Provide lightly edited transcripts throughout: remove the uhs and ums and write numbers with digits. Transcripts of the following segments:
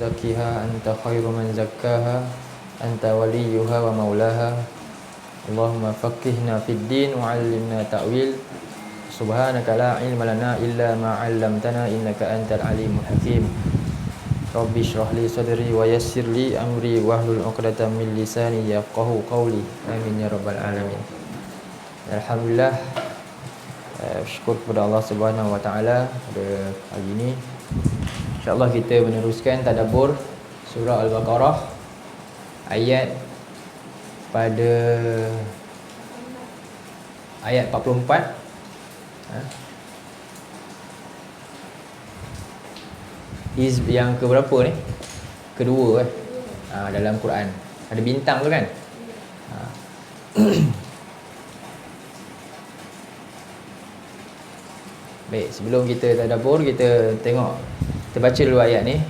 زكها أنت خير من زكاها أنت وليها ومولاها اللهم فقهنا في الدين وعلمنا تأويل سبحانك لا علم لنا إلا ما علمتنا إنك أنت العليم الحكيم رب اشرح لي صدري ويسر لي أمري واحلل عقدة من لساني يفقهوا قولي آمين يا رب العالمين. Alhamdulillah, syukur kepada Allah Subhanahu wa taala pada hari ini. InsyaAllah kita meneruskan tadabbur surah Al-Baqarah ayat pada ayat 44. Hizb yang ke berapa ni? Kedua dalam Quran. Ada bintang tu kan? Baik, sebelum kita tadabbur, kita tengok, kita baca dulu ayat ni.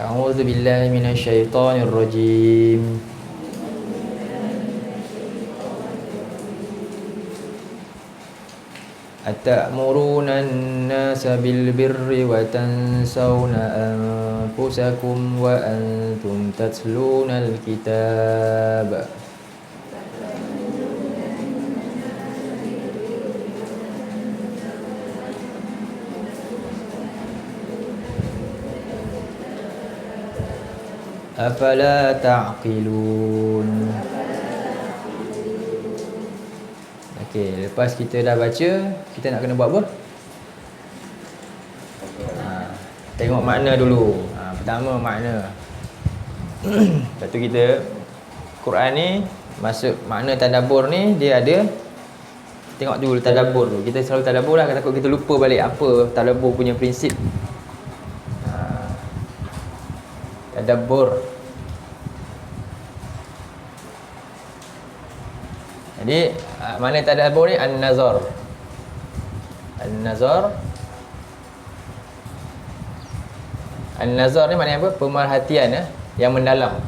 A'udzubillahi minasyaitonirrajim. Atamuruna an-nasa bil birri wa tansawna anfusakum wa antum tatluna al-kitab. Afala ta'qilun. Okey, lepas kita dah baca, kita nak kena buat apa? Tengok makna dulu. Pertama makna. Lepas tu kita Quran ni masuk makna tadabbur ni, dia ada, tengok dulu tadabbur tu. Kita selalu tadabbur lah, takut kita lupa balik apa tadabbur punya prinsip. Tadabbur. Jadi mana tadabbur ni? An-nazar. An-nazar. An-nazar ni maknanya apa? Pemerhatian yang mendalam.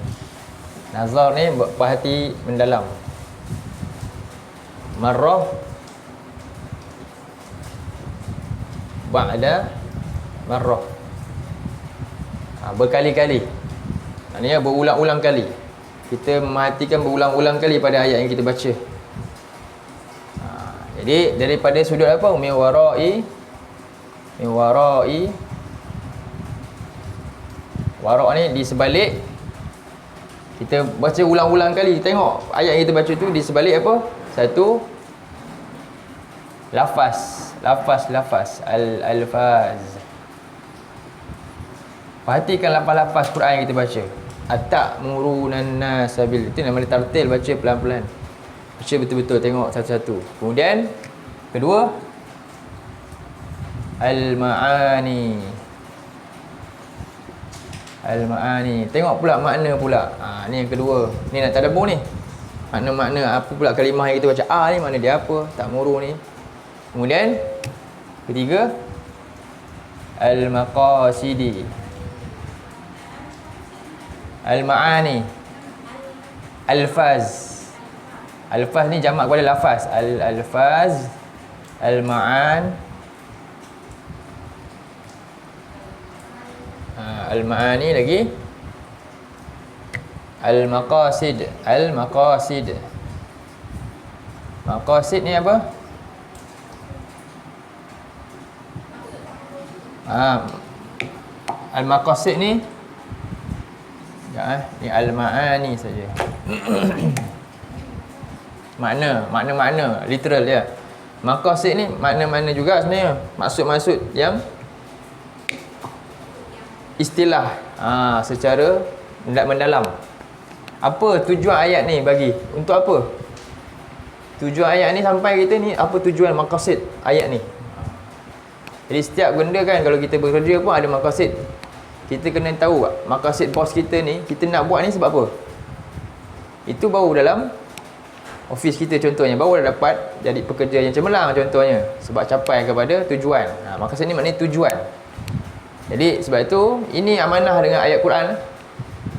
Nazar ni perhati mendalam. Marrah ba'da marrah. Berkali-kali. Maknanya berulang-ulang kali. Kita memerhatikan berulang-ulang kali pada ayat yang kita baca. Jadi daripada sudut apa? Min warai. Wara' ni di sebalik. Kita baca ulang-ulang kali. Tengok ayat yang kita baca tu di sebalik apa? Satu lafaz. Lafaz. Al-alfaz. Perhatikan lafaz-lafaz Quran yang kita baca. Atamuruna an-nasa bil. Itu nama dia tartil, baca pelan-pelan. Baca betul-betul, tengok satu-satu. Kemudian kedua, al-ma'ani. Tengok pula makna pula. Ni yang kedua. Ni nak tadabbur ni. Makna-makna apa pula kalimah yang kita baca. Ni makna dia apa? Ta'muru ni. Kemudian ketiga, al-maqasidi. Al-ma'ani. Alfaz. Alfaz ni jamak kepada lafaz. Al-alfaz. Al-ma'an. Al-ma'ani lagi. Al-maqasid. Maqasid ni apa? Al-maqasid ni ni al-ma'ani saja. Makna literal dia. Maqasid ni makna-makna juga sebenarnya. Maksud-maksud yang istilah secara mendalam. Apa tujuan ayat ni bagi? Untuk apa? Tujuan ayat ni sampai kita ni, apa tujuan maqasid ayat ni? Jadi setiap benda kan, kalau kita bekerja pun ada maqasid. Kita kena tahu maqasid bos kita ni, kita nak buat ni sebab apa? Itu baru dalam office kita contohnya, baru dah dapat jadi pekerja yang cemerlang contohnya, sebab capai kepada tujuan. Maqasid ni maknanya tujuan. Jadi sebab itu ini amanah dengan ayat Quran.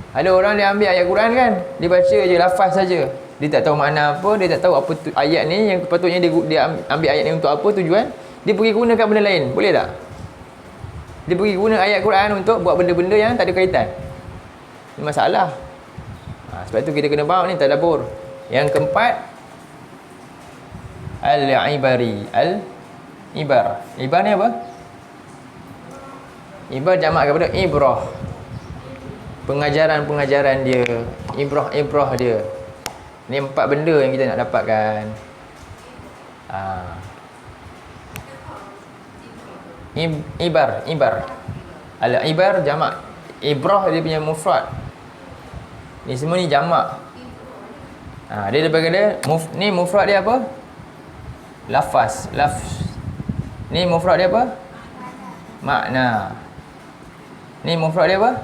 Ada orang dia ambil ayat Quran kan, dia baca je lafaz saja. Dia tak tahu makna apa, dia tak tahu apa ayat ni yang patutnya dia ambil ayat ni untuk apa tujuan. Dia pergi gunakan benda lain. Boleh tak? Dia pergi guna ayat Quran untuk buat benda-benda yang tak ada kaitan. Ini masalah. Sebab tu kita kena faham ni tadabbur. Yang keempat, al-ibari. Al-ibar. Ibar ni apa? Ibar jamak kepada ibrah. Pengajaran-pengajaran dia, ibrah-ibrah dia. Ni 4 benda yang kita nak dapatkan. Ibar. Al-ibar jamak. Ibrah dia punya mufrad. Ni semua ni jamak. Dia daripada ni mufrad dia apa? Lafaz. Ni mufrad dia apa? Makna. Ni mufrad dia apa?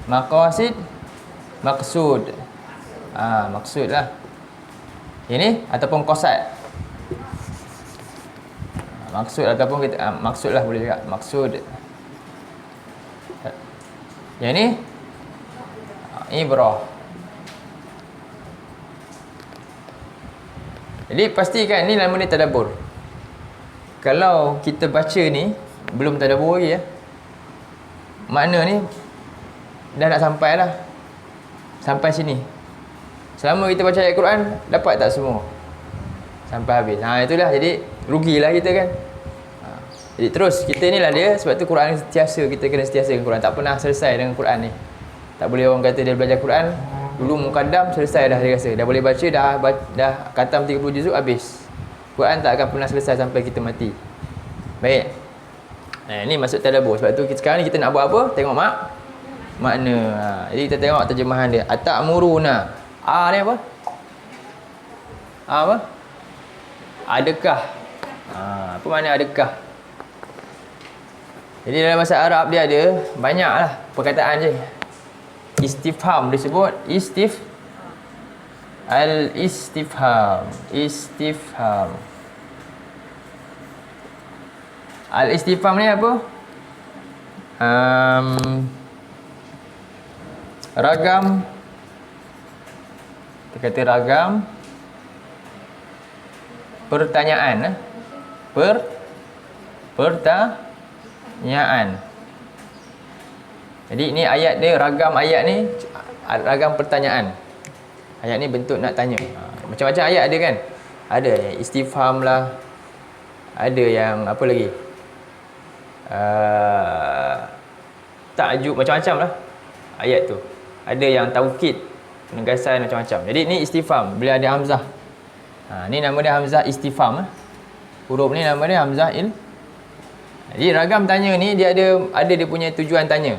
Maqasid. Maksud. Maksud lah. Ini ataupun qasad. Maksud ataupun kita maksud lah boleh juga. Maksud. Yang ni ibrah. Jadi pastikan ni nama ni tadabbur. Kalau kita baca ni belum tadabbur lagi ya. Makna ni dah nak sampai lah. Sampai sini. Selama kita baca ayat Quran, dapat tak semua? Sampai habis. Itulah, jadi rugilah kita kan. Jadi terus, kita ni lah dia. Sebab tu Quran ni sentiasa, kita kena sentiasa dengan Quran. Tak pernah selesai dengan Quran ni. Tak boleh orang kata dia belajar Quran, dulu mukaddam, selesai dah dia rasa. Dah boleh baca, dah khatam 30 juzuk, habis. Quran tak akan pernah selesai sampai kita mati. Baik. Ini maksud tadabbur. Sebab tu sekarang ni kita nak buat apa? Tengok makna. Jadi kita tengok terjemahan dia. Atamuruna. Ni apa? Apa? Adakah? Apa makna adakah? Jadi dalam bahasa Arab dia ada banyaklah perkataan je. Istifham disebut al-istifham. Al-istifham ni apa? Ragam. Kita kata ragam pertanyaan. Pertanyaan. Jadi ni ayat dia, ragam ayat ni ragam pertanyaan. Ayat ni bentuk nak tanya. Macam-macam ayat ada kan? Ada yang istifham lah. Ada yang apa lagi? Ta'jub, macam-macam lah ayat tu. Ada yang taukid, penegasan macam-macam. Jadi ni istifham, bila ada hamzah. Ni nama dia hamzah istifham. Huruf ni nama dia hamzah il. Jadi ragam tanya ni dia ada dia punya tujuan tanya.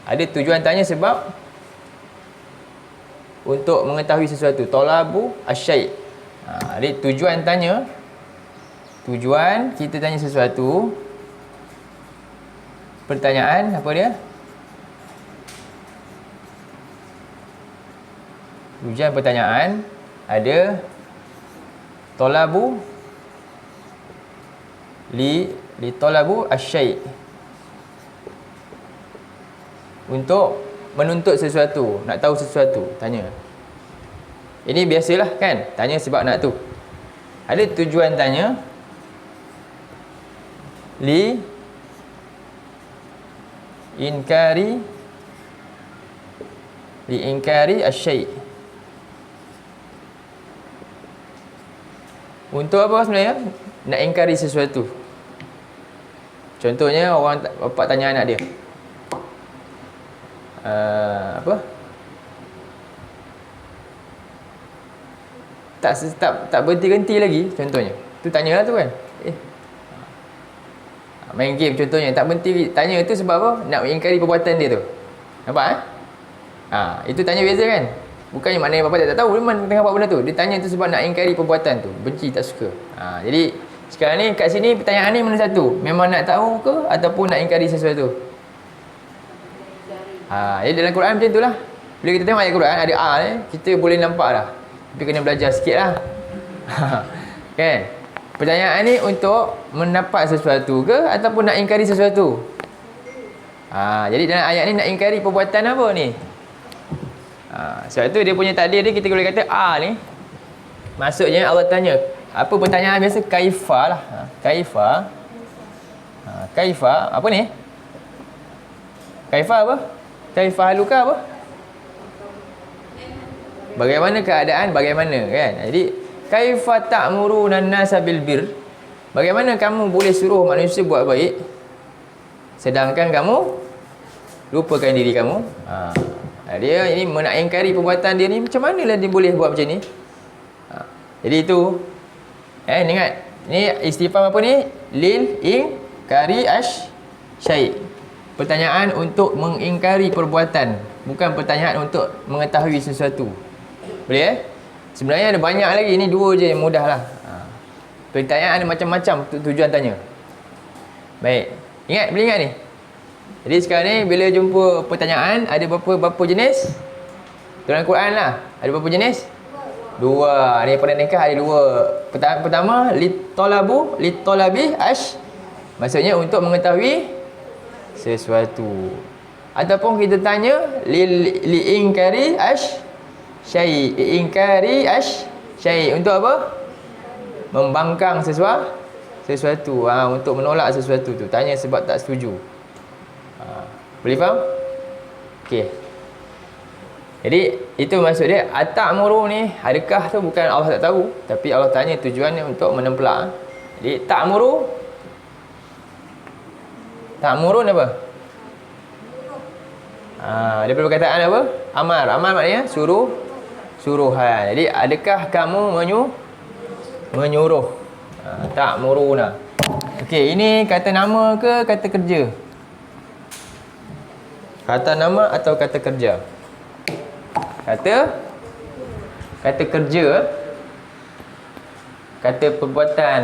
Ada tujuan tanya sebab untuk mengetahui sesuatu. Talabu asyai'. Jadi tujuan tanya, tujuan kita tanya sesuatu. Pertanyaan apa dia? Tujuan pertanyaan ada talabu li talabu asyai'. Untuk menuntut sesuatu, nak tahu sesuatu, tanya. Ini biasalah kan, tanya sebab nak tu. Ada tujuan tanya li inkari asyai'. Untuk apa sebenarnya? Nak ingkari sesuatu. Contohnya orang bapak tanya anak dia, apa? Tak berhenti-henti lagi contohnya. Tu tanyalah tu kan. Main game contohnya tak berhenti tanya tu sebab apa? Nak ingkari perbuatan dia tu. Nampak itu tanya beza kan? Bukannya maknanya bapak tak tahu memang tengah buat benda tu. Dia tanya tu sebab nak ingkari perbuatan tu, benci, tak suka. Jadi sekarang ni kat sini pertanyaan ni mana satu? Memang nak tahu ke ataupun nak ingkari sesuatu? Jadi dalam Quran macam itulah. Bila kita tengok ayat Quran ada ni, kita boleh nampak dah. Tapi kena belajar sikit lah. Kan? Pertanyaan ni untuk mendapat sesuatu ke ataupun nak ingkari sesuatu? Jadi dalam ayat ni nak ingkari perbuatan apa ni? Sebab tu dia punya takdir dia, kita boleh kata ni maksudnya Allah tanya. Apa pertanyaan biasa? Kaifa lah. Kaifa Kaifa, apa ni? Kaifa apa? Kaifa haluka apa? Bagaimana keadaan, bagaimana kan? Jadi kaifa ta'muruna an-nasa bil bir? Bagaimana kamu boleh suruh manusia buat baik sedangkan kamu lupakan diri kamu? Dia ini nak ingkari perbuatan dia ni, macam manalah dia boleh buat macam ni? Jadi itu ingat, ni istifham apa ni? Lil ingkari syai'. Pertanyaan untuk mengingkari perbuatan, bukan pertanyaan untuk mengetahui sesuatu. Boleh Sebenarnya ada banyak lagi, ni dua je yang mudah lah. Pertanyaan ada macam-macam tujuan tanya. Baik, boleh ingat ni? Jadi sekarang ni bila jumpa pertanyaan, ada berapa jenis? Dalam Quran lah, ada berapa jenis? Dua. Ni pada nikah ada dua. Pertama, litolabi maksudnya untuk mengetahui sesuatu. Ataupun kita tanya liingkari syai'. Ingkari syai'. Untuk apa? Membangkang sesuatu. Untuk menolak sesuatu tu. Tanya sebab tak setuju. Boleh faham? Okey. Jadi itu maksud dia. At-ta'muru ni, adakah tu bukan Allah tak tahu, tapi Allah tanya tujuannya untuk menempelak. Jadi ta'murun apa? Daripada perkataan apa? Amar maknanya suruhan. Jadi adakah kamu menyuruh? Ta'muruna. Okey, ini kata nama ke kata kerja? Kata nama atau kata kerja? Kata kerja, kata perbuatan.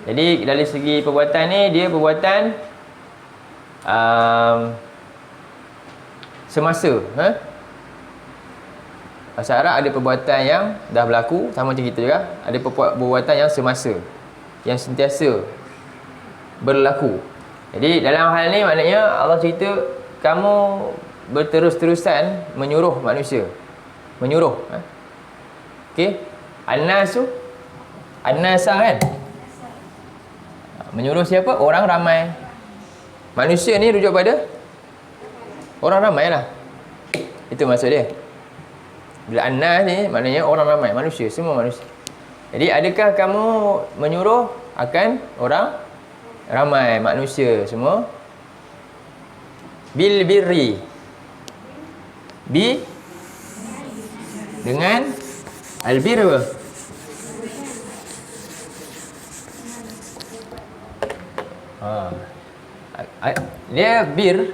Jadi dari segi perbuatan ni, dia perbuatan semasa. Bahasa Arab ada perbuatan yang dah berlaku, sama macam kita juga. Ada perbuatan yang semasa, yang sentiasa berlaku. Jadi dalam hal ni maknanya Allah cerita kamu berterus-terusan menyuruh manusia. Okey. An-nasa kan? Menyuruh siapa? Orang ramai. Manusia ni rujuk pada orang ramai lah. Itu maksud dia. Bila an-nas ni maknanya orang ramai, manusia, semua manusia. Jadi adakah kamu menyuruh akan orang ramai, manusia semua? Bil birri. Dengan albir apa? Dia bir.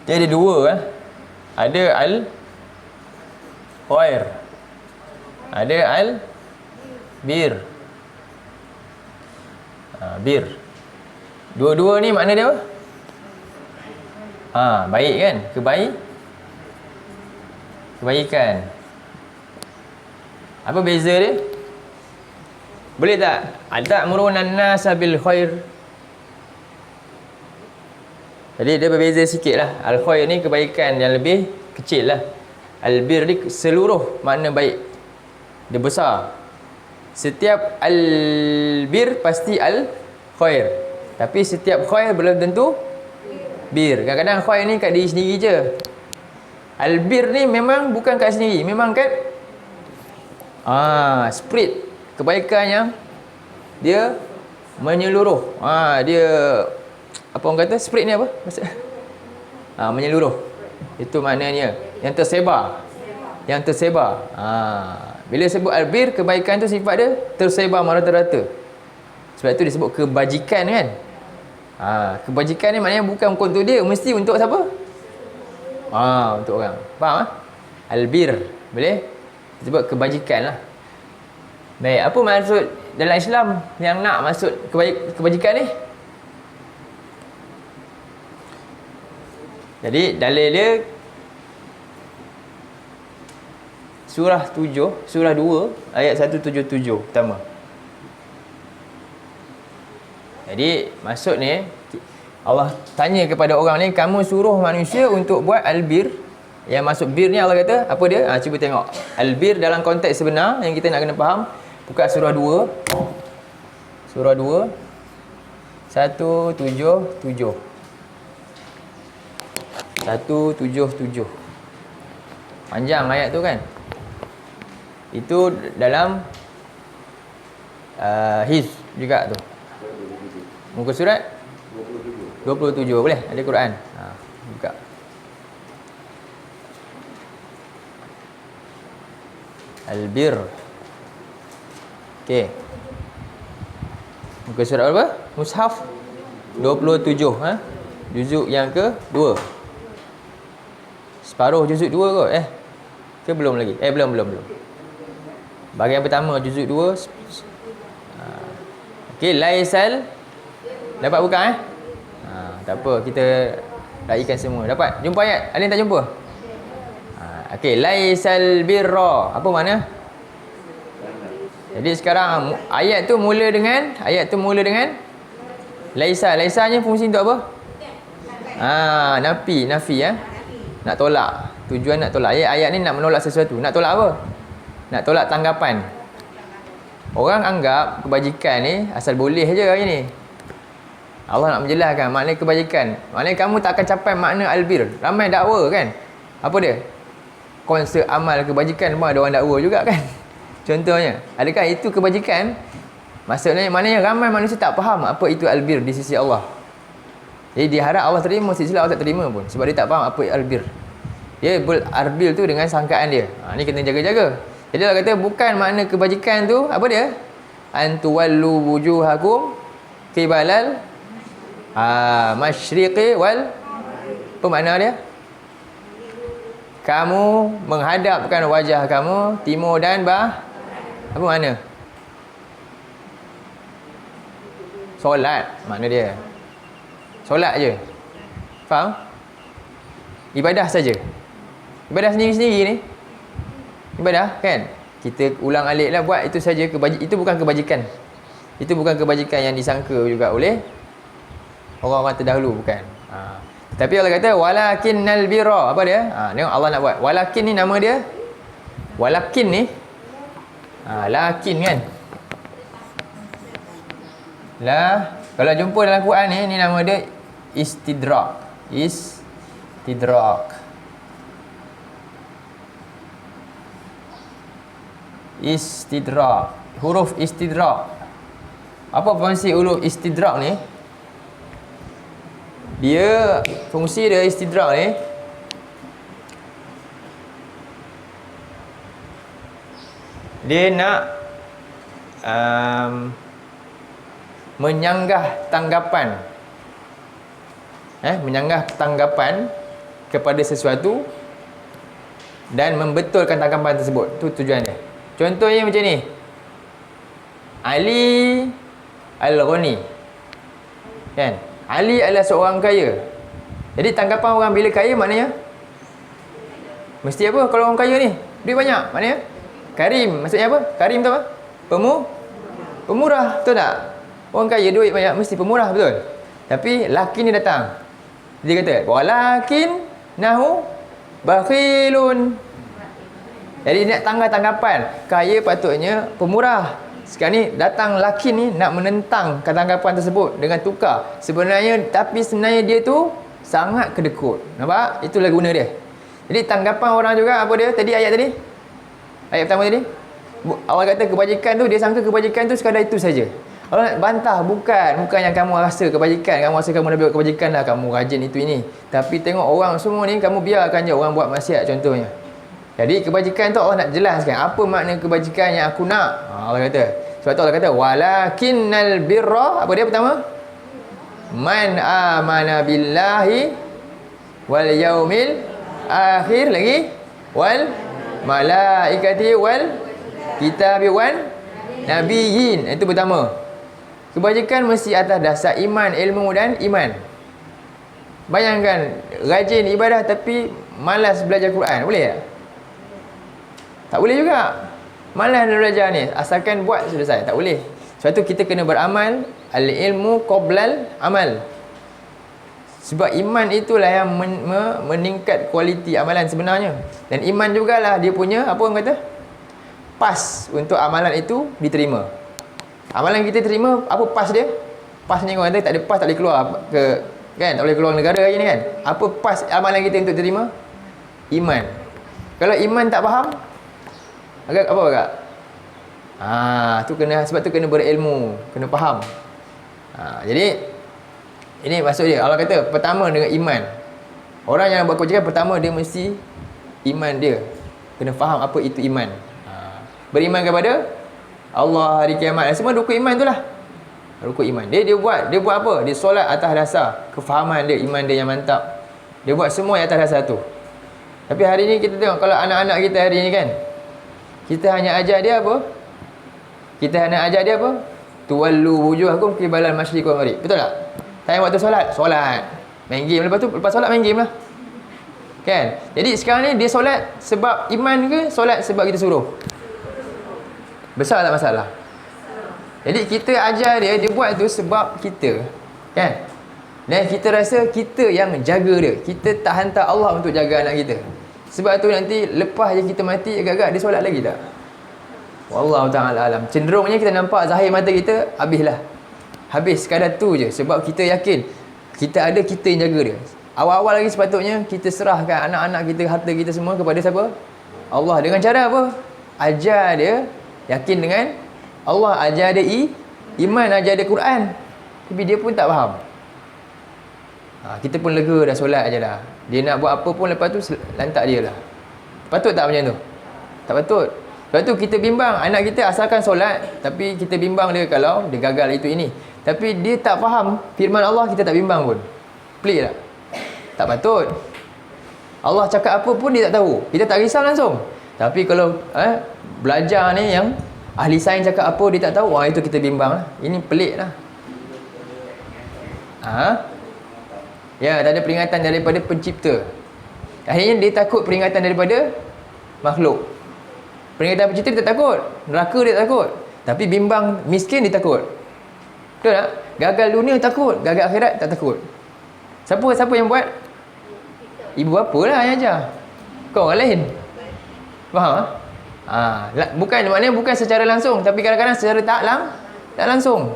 Dia ada dua. Ada al-khair, ada al-bir. Bir. Dua-dua ni makna dia apa? Baik kan? Kebaikan. Apa beza dia? Boleh tak? Ata'muruna an-nasa bil khair. Jadi dia berbeza sikit lah. Al-khair ni kebaikan yang lebih kecil lah. Al-bir ni seluruh makna baik. Dia besar. Setiap al-bir pasti al-khair. Tapi setiap khair belum tentu bir. Kadang-kadang khair ni kat diri sendiri je. Al-bir ni memang bukan kat sendiri. Memang kat spread. Kebaikan yang dia menyeluruh. Dia apa orang kata? Spread ni apa? Menyeluruh. Itu maknanya. Yang tersebar. Bila sebut albir, kebaikan tu sifat dia tersebar merata-rata. Sebab itu disebut kebajikan kan? Kebajikan ni maknanya bukan untuk dia, mesti untuk siapa? Untuk orang. Faham? Albir. Boleh? Disebut kebajikan lah. Baik, apa maksud dalam Islam yang nak maksud kebajikan ni? Jadi dalil dia surah 7, surah 2 ayat 177 pertama. Jadi maksud ni Allah tanya kepada orang ni, kamu suruh manusia untuk buat albir. Yang maksud bir ni Allah kata apa dia? Cuba tengok. Albir dalam konteks sebenar yang kita nak kena faham, buka surah 2 Surah 2 177. 177. Panjang ayat tu kan. Itu dalam Hizb juga tu. Muka surat 27. Boleh? Ada Quran. Buka. Al-Bir. Okey. Muka surat apa? Mushaf 27. Juzuk yang ke-2. Separuh juzuk 2 kot. Ke belum lagi? Belum. Bahagian pertama juzuk 2. Okey, laisal. Dapat buka tak apa, kita raikan semua. Dapat? Jumpa ayat? Ada yang tak jumpa? Okey, laisal birra. Apa makna? Jadi sekarang ayat tu mula dengan laisa. Laisanya fungsi untuk apa? Nafi ya. Nak tolak. Tujuan nak tolak. Ayat ni nak menolak sesuatu. Nak tolak apa? Nak tolak tanggapan. Orang anggap kebajikan ni asal boleh je hari ni. Allah nak menjelaskan makna kebajikan. Maknanya kamu tak akan capai makna albir. Ramai dakwa kan? Apa dia? Konsep amal kebajikan pun ada orang dakwa juga kan? Contohnya, adakah itu kebajikan? Maknanya ramai manusia tak faham apa itu albir di sisi Allah. Jadi diharap Allah terima, sisilah Allah tak terima pun. Sebab dia tak faham apa albir. Dia berbir tu dengan sangkaan dia. Ni kena jaga-jaga. Jadi Allah kata bukan makna kebajikan tu, apa dia? Antuwallu wujuhakum qibalal masyriqi wal. Apa makna dia? Kamu menghadapkan wajah kamu timur dan apa makna? Solat makna dia. Solat je. Faham? Ibadah saja. Ibadah sendiri-sendiri ni. Ibadah kan? Kita ulang alik lah buat itu saja. Itu bukan kebajikan. Itu bukan kebajikan yang disangka juga oleh orang-orang terdahulu, bukan. Tapi Allah kata walakinnal birra. Apa dia? Tengok Allah nak buat. Walakin ni nama dia. Walakin ni lakin kan. Kalau jumpa dalam Quran ni nama dia istidrak. Istidrak. Huruf istidrak. Apa fungsi huruf istidrak ni? Fungsi dia istidrak ni, dia nak menyanggah tanggapan. Menyanggah tanggapan kepada sesuatu dan membetulkan tanggapan tersebut. Tu tujuan dia. Contohnya macam ni. Ali Al-Ghani. Kan? Ali adalah seorang kaya. Jadi tanggapan orang bila kaya maknanya mesti apa kalau orang kaya ni? Duit banyak. Maknanya karim. Maksudnya apa? Karim tu apa? Pemurah. Betul tak? Orang kaya duit banyak mesti pemurah, betul? Tapi lakin ni datang. Dia kata walakin nahu bakhilun. Jadi nak tanggapan. Kaya patutnya pemurah. Sekarang ni datang laki ni nak menentang tanggapan tersebut dengan tukar. Sebenarnya dia tu sangat kedekut. Nampak? Itulah guna dia. Jadi tanggapan orang juga apa dia? Ayat pertama tadi. Allah kata kebajikan tu, dia sangka kebajikan tu sekadar itu saja. Allah nak bantah, bukan yang kamu rasa kebajikan. Kamu rasa kamu dah buat kebajikan dah, kamu rajin itu ini. Tapi tengok orang semua ni, kamu biarkan je orang buat maksiat contohnya. Jadi kebajikan tu Allah nak jelaskan apa makna kebajikan yang aku nak. Allah kata. Sebab tu Allah kata walakinnal birra. Apa dia pertama? Man amana billahi wal yaumil akhir, lagi wal malaikati wal kitabi wan nabiyyin. Itu pertama. Kebajikan mesti atas dasar iman, ilmu dan iman. Bayangkan rajin ibadah tapi malas belajar Quran, boleh tak? Tak boleh juga. Malas nak belajar ni, asalkan buat selesai, tak boleh. Sebab tu kita kena beramal. Al-ilmu qoblal amal. Sebab iman itulah yang meningkat kualiti amalan sebenarnya. Dan iman jugalah dia punya, apa orang kata, pas untuk amalan itu diterima. Amalan kita terima, apa pas dia? Pas ni orang kata tak ada pas, tak boleh keluar ke, kan? Tak boleh keluar negara hari ni kan? Apa pas amalan kita untuk terima? Iman. Kalau iman tak faham, agak apa agak? Tu kena, sebab tu kena berilmu, kena faham. Jadi ini maksud dia. Allah kata pertama dengan iman. Orang yang buat kebajikan pertama dia mesti iman dia. Kena faham apa itu iman. Beriman kepada Allah, hari kiamat. Semua rukun iman tu lah. Rukun iman. Dia buat apa? Dia solat atas dasar kefahaman dia, iman dia yang mantap. Dia buat semua yang atas dasar tu. Tapi hari ni kita tengok, kalau anak-anak kita hari ni kan, kita hanya ajar dia apa? Kita hanya ajar dia apa? Tuwallu wujuhakum qibalal masyriq wal maghrib. Betul tak? Time waktu solat. Main game, lepas solat main game lah. Kan? Jadi sekarang ni dia solat sebab iman ke solat sebab kita suruh? Besar tak masalah? Jadi kita ajar dia buat tu sebab kita, kan? Dan kita rasa kita yang jaga dia. Kita tak hantar Allah untuk jaga anak kita. Sebab tu nanti lepas je kita mati, agak-agak dia solat lagi tak? Wallahu ta'ala alam. Cenderungnya kita nampak zahir mata kita, habislah. Habis sekadar tu je. Sebab kita yakin kita ada, kita yang jaga dia. Awal-awal lagi sepatutnya kita serahkan anak-anak kita, harta kita semua kepada siapa? Allah. Dengan cara apa? Ajar dia, yakin dengan Allah, ajar dia iman, ajar dia Quran. Tapi dia pun tak faham. Kita pun lega dah, solat aja dah. Dia nak buat apa pun lepas tu lantak dia lah. Patut tak macam tu? Tak patut. Lepas tu kita bimbang anak kita asalkan solat, tapi kita bimbang dia kalau dia gagal itu ini. Tapi dia tak faham firman Allah, kita tak bimbang pun. Pelik tak? Tak patut. Allah cakap apa pun dia tak tahu. Kita tak risau langsung. Tapi kalau belajar ni yang ahli sains cakap apa dia tak tahu, itu kita bimbang lah. Ini pelik lah. Ya, tak ada peringatan daripada pencipta. Akhirnya dia takut peringatan daripada makhluk. Peringatan pencipta dia tak takut, neraka dia tak takut. Tapi bimbang miskin dia takut. Betul tak? Gagal dunia takut, gagal akhirat tak takut. Siapa yang buat? Ibu bapa lah yang ajar. Kau orang lain. Faham? Maknanya bukan secara langsung, tapi kadang-kadang secara tak langsung.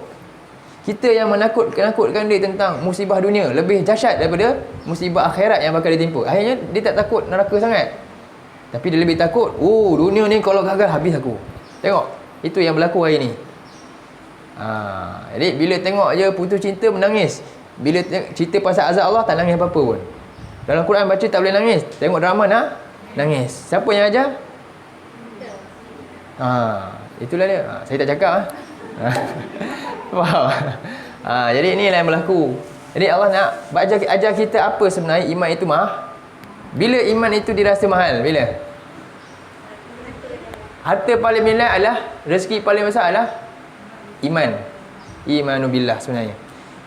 Kita yang menakutkan dia tentang musibah dunia lebih dahsyat daripada musibah akhirat yang bakal ditimpa. Akhirnya dia tak takut neraka sangat. Tapi dia lebih takut, dunia ni kalau gagal habis aku. Tengok, itu yang berlaku hari ni. Jadi bila tengok je putus cinta menangis. Bila cerita pasal azab Allah tak nangis apa-apa pun. Dalam Quran baca tak boleh nangis. Tengok drama nangis. Siapa yang ajar? Itulah dia. Saya tak cakap. Faham? Jadi inilah yang berlaku. Jadi Allah nak ajar kita apa sebenarnya iman itu Bila iman itu dirasa mahal? Bila? Harta paling nilai adalah, rezeki paling besar adalah iman. Imanu billah sebenarnya.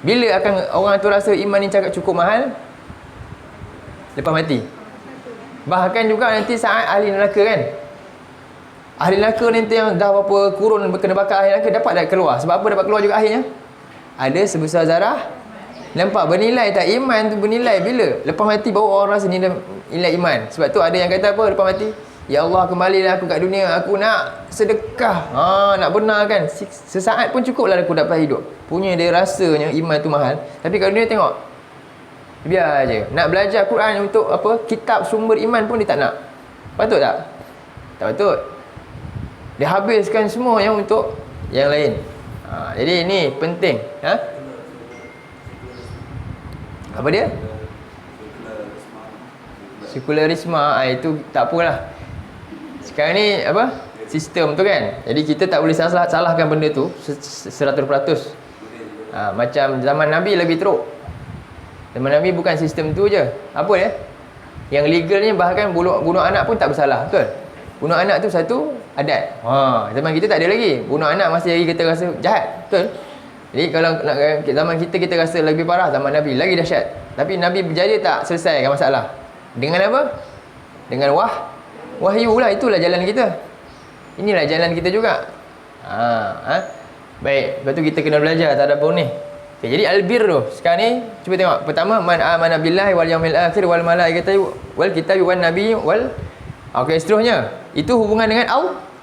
Bila akan orang tu rasa iman ni cukup mahal? Lepas mati. Bahkan juga nanti saat ahli neraka kan. Ahli neraka nanti yang dah berapa kurun kena bakar ahli neraka dapat tak keluar. Sebab apa dapat keluar juga akhirnya? Ada sebesar zarah. Nampak bernilai tak? Iman tu bernilai bila? Lepas mati baru orang rasa nilai iman. Sebab tu ada yang kata apa lepas mati? Ya Allah, kembalilah aku kat dunia. Aku nak sedekah. Nak benar kan? Sesaat pun cukup lah aku dapat hidup. Punya dia rasanya iman tu mahal. Tapi kat dunia tengok. Biar je. Nak belajar Quran untuk apa? Kitab sumber iman pun dia tak nak. Patut tak? Tak patut. Dia habiskan semua yang untuk yang lain. Jadi ini penting. Apa dia? Sekularisme. Itu tak apalah. Sekarang ni apa? Sistem tu kan. Jadi kita tak boleh salahkan benda tu 100%. Macam zaman Nabi lebih teruk. Zaman Nabi bukan sistem tu je. Apa dia? Yang legalnya bahkan bunuh anak pun tak bersalah. Betul? Bunuh anak tu satu adat. Zaman kita tak ada lagi. Bunuh anak masih lagi kita rasa jahat. Betul? Jadi kalau nak zaman kita rasa lebih parah, zaman Nabi lagi dahsyat. Tapi Nabi berjaya tak selesaikan masalah. Dengan apa? Dengan wahyu lah. Itulah jalan kita. Inilah jalan kita juga. Baik, lepas tu kita kena belajar tadabbur ni. Jadi albir tu sekarang ni cuba tengok. Pertama, man amana billahi wal yaumil akhir wal malaikati wal kitabi wan nabi wal. Okey, seterusnya itu hubungan dengan